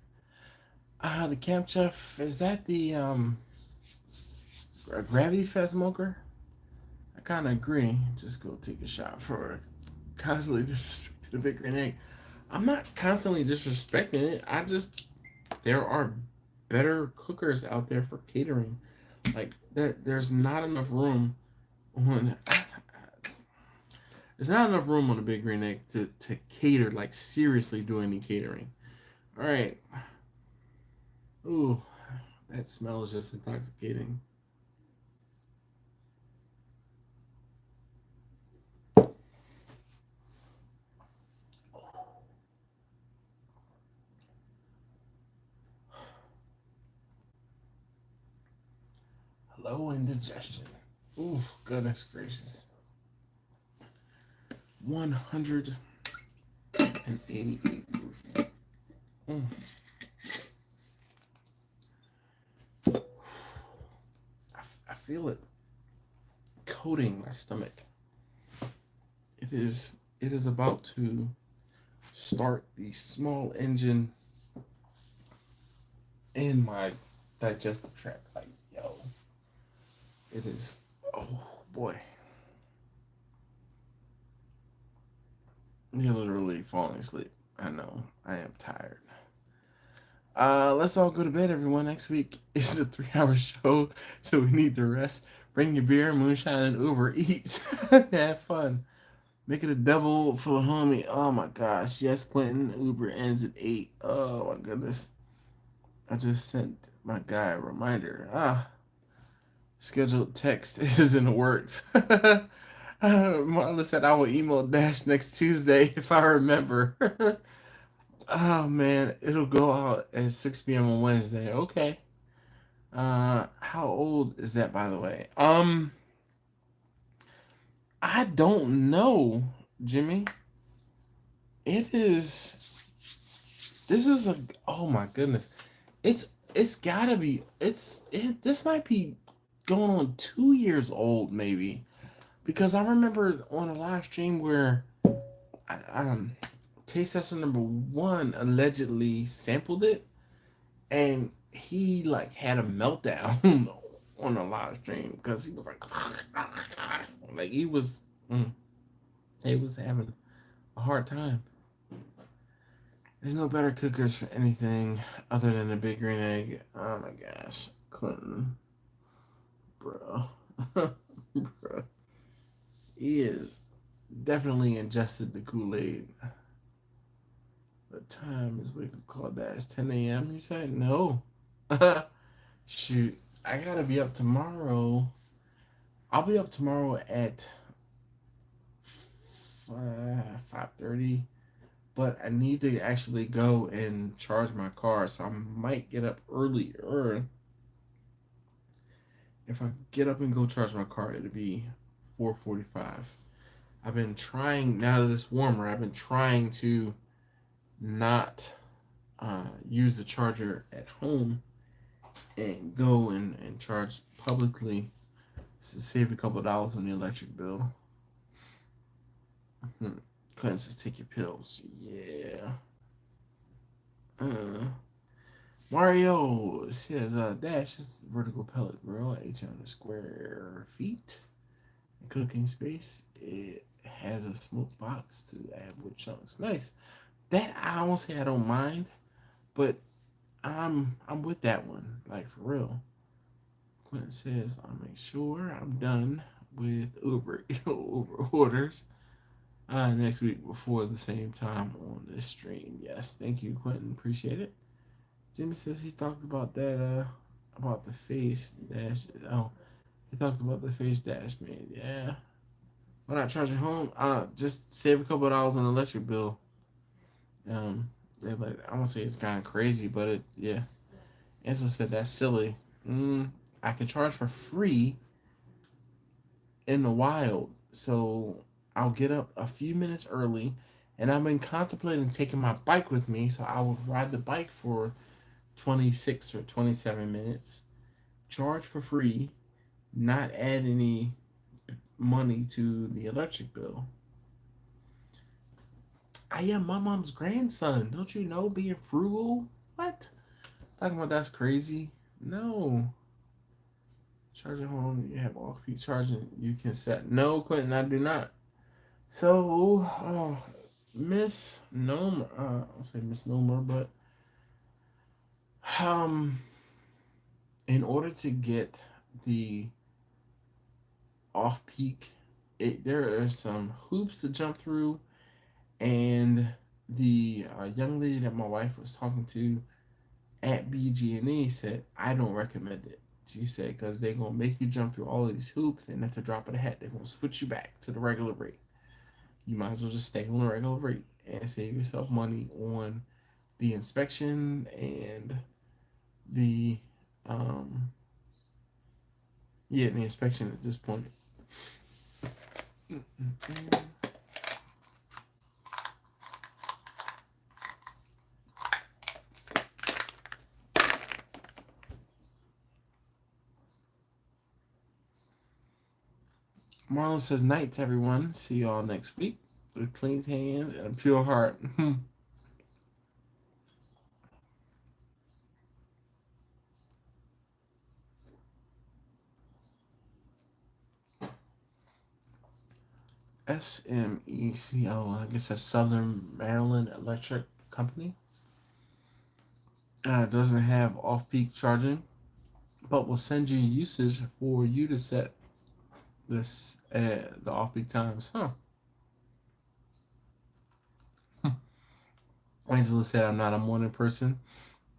The Camp Chef, is that the Gravity Fed smoker? I kind of agree. Just go take a shot for constantly disrespecting the Big Green Egg. I'm not constantly disrespecting it. There are better cookers out there for catering. Like that, there's not enough room on. There's not enough room on the Big Green Egg to cater, like seriously do any catering. All right. Ooh, that smell is just intoxicating. Low indigestion. Ooh, goodness gracious. 188 proof. I feel it coating my stomach. It is about to start the small engine in my digestive tract. Like, yo. It is. Oh boy, you're literally falling asleep. I know. I am tired. Let's all go to bed, everyone. Next week is a 3-hour show, so we need to rest. Bring your beer, moonshine, and Uber Eats. Have fun. Make it a double for the homie. Oh my gosh. Yes, Quentin. Uber ends at 8. Oh my goodness. I just sent my guy a reminder. Scheduled text is in the works. Marla said I will email Dash next Tuesday if I remember. Oh man, it'll go out at 6 p.m. on Wednesday. Okay. How old is that, by the way? I don't know, Jimmy. It is. This is a. Oh my goodness. It's gotta be. This might be going on 2 years old, maybe, because I remember on a live stream where I, Taste Tester #1 allegedly sampled it, and he like had a meltdown on a live stream because he was like, like he was having a hard time. There's no better cookers for anything other than a big green egg. Oh my gosh, Clinton, bro, bro, he is definitely ingested the Kool-Aid. The time is wake up call dash 10 a.m. You said no. Shoot, I gotta be up tomorrow. I'll be up tomorrow at 5:30, but I need to actually go and charge my car, so I might get up earlier. If I get up and go charge my car, it'll be 4:45. I've been trying, now that it's warmer, I've been trying to not use the charger at home and go and charge publicly to save a couple of dollars on the electric bill. Clinton says take your pills. Yeah. Mario says Dash is vertical pellet grill, 800 square feet. Cooking space. It has a smoke box to add wood chunks. Nice. That I won't say I don't mind, but I'm with that one. Like for real. Quentin says I'll make sure I'm done with Uber orders next week before the same time on this stream. Yes, thank you, Quentin. Appreciate it. Jimmy says he talked about that about the face dash. Oh, he talked about the face dash, man. Yeah. Why not charge at home? Just save a couple of dollars on the electric bill. Yeah, but I won't say it's kind of crazy, but yeah. Angela said that's silly. I can charge for free in the wild, so I'll get up a few minutes early, and I've been contemplating taking my bike with me, so I will ride the bike for 26 or 27 minutes, charge for free, not add any money to the electric bill. I am my mom's grandson. Don't you know being frugal? What? Talking about that's crazy? No. Charging home, you have off-peak charging. You can set. No, Quentin, I do not. So, misnomer. I'll say misnomer, but in order to get the off-peak, there are some hoops to jump through, and the young lady that my wife was talking to at BG&E said I don't recommend it. She said because they're gonna make you jump through all of these hoops, and at the drop of the hat, they're gonna switch you back to the regular rate. You might as well just stay on the regular rate and save yourself money on the inspection and the the inspection at this point. Marlon says nights, everyone. See y'all next week with clean hands and a pure heart. SMECO, I guess that's Southern Maryland Electric Company. It doesn't have off-peak charging, but will send you usage for you to set this the off-peak times. Huh. Angela said I'm not a morning person.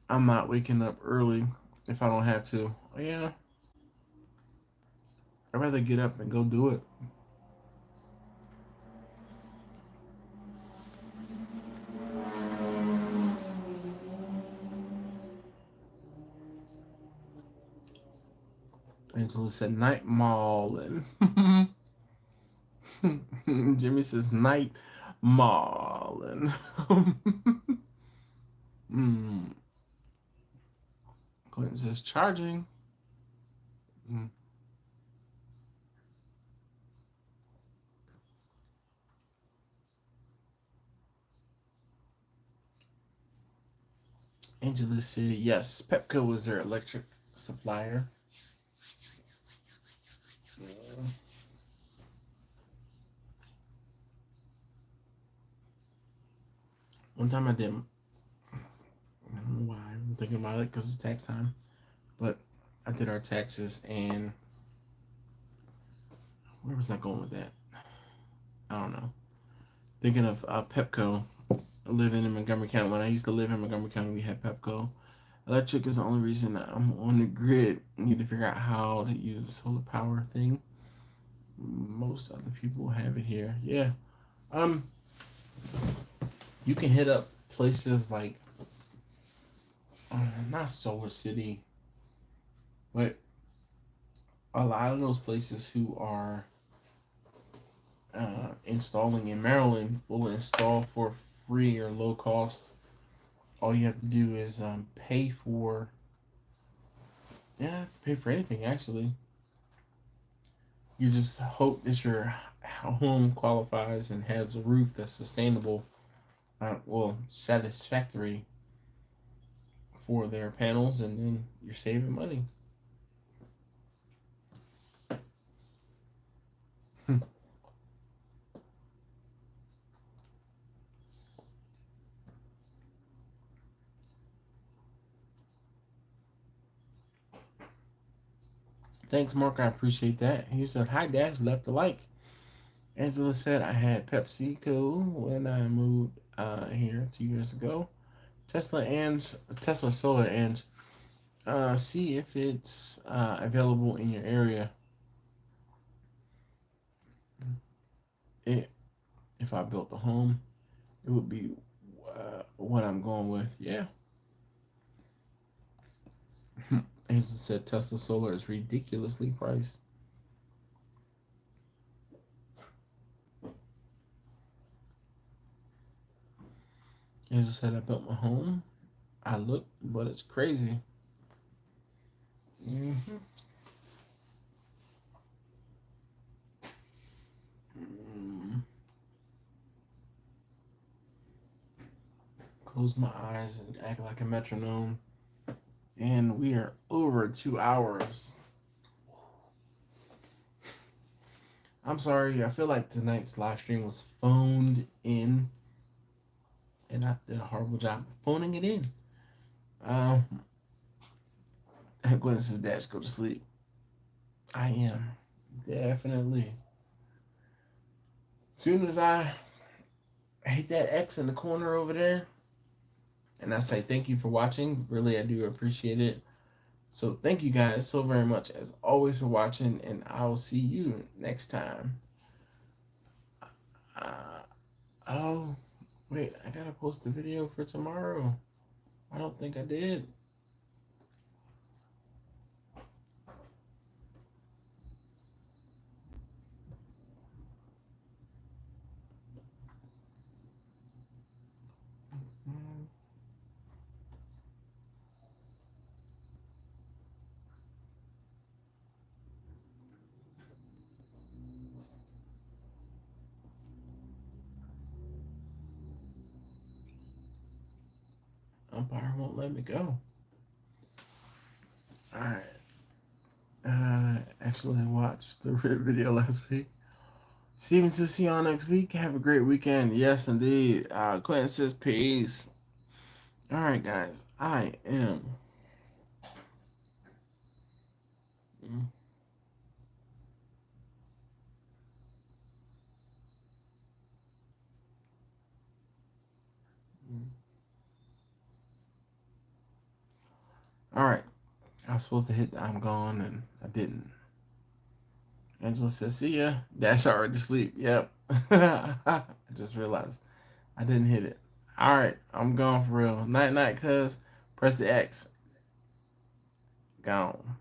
I'm not waking up early if I don't have to. Oh, yeah, I'd rather get up and go do it. Angela said night mauling. Jimmy says night mauling. Quentin says charging. Mm. Angela said yes, Pepco was their electric supplier. One time I did. I don't know why I'm thinking about it because it's tax time, but I did our taxes and where was I going with that? I don't know. Thinking of Pepco. Living in Montgomery County. When I used to live in Montgomery County, we had Pepco. Electric is the only reason that I'm on the grid. I need to figure out how to use the solar power thing. Most other people have it here. Yeah. You can hit up places like not Solar City, but a lot of those places who are installing in Maryland will install for free or low cost. All you have to do is pay for anything actually. You just hope that your home qualifies and has a roof that's sustainable, satisfactory for their panels, and then you're saving money. Thanks, Mark. I appreciate that. He said, "Hi, Dash. Left a like." Angela said, "I had PepsiCo when I moved here 2 years ago. Tesla Solar and see if it's available in your area. It, if I built a home, it would be what I'm going with. Yeah." Angela said Tesla Solar is ridiculously priced. Angela said I built my home. I looked, but it's crazy. Mm-hmm. Close my eyes and act like a metronome. And we are over 2 hours. I'm sorry. I feel like tonight's live stream was phoned in, and I did a horrible job of phoning it in. Gwen says, "Dash, go to sleep." I am definitely. As soon as I hit that X in the corner over there, and I say thank you for watching. Really, I do appreciate it. So thank you guys so very much as always for watching, and I will see you next time. Oh, wait, I gotta post the video for tomorrow. I don't think I did. Umpire won't let me go. Alright. Actually, I watched the Rip video last week. Steven says, see y'all next week. Have a great weekend. Yes, indeed. Quentin says, peace. All right, guys. I am. All right. I was supposed to hit the I'm gone, and I didn't. Angela says, see ya. Dash already to sleep. Yep. I just realized I didn't hit it. All right. I'm gone for real. Night, night, cuz. Press the X. Gone.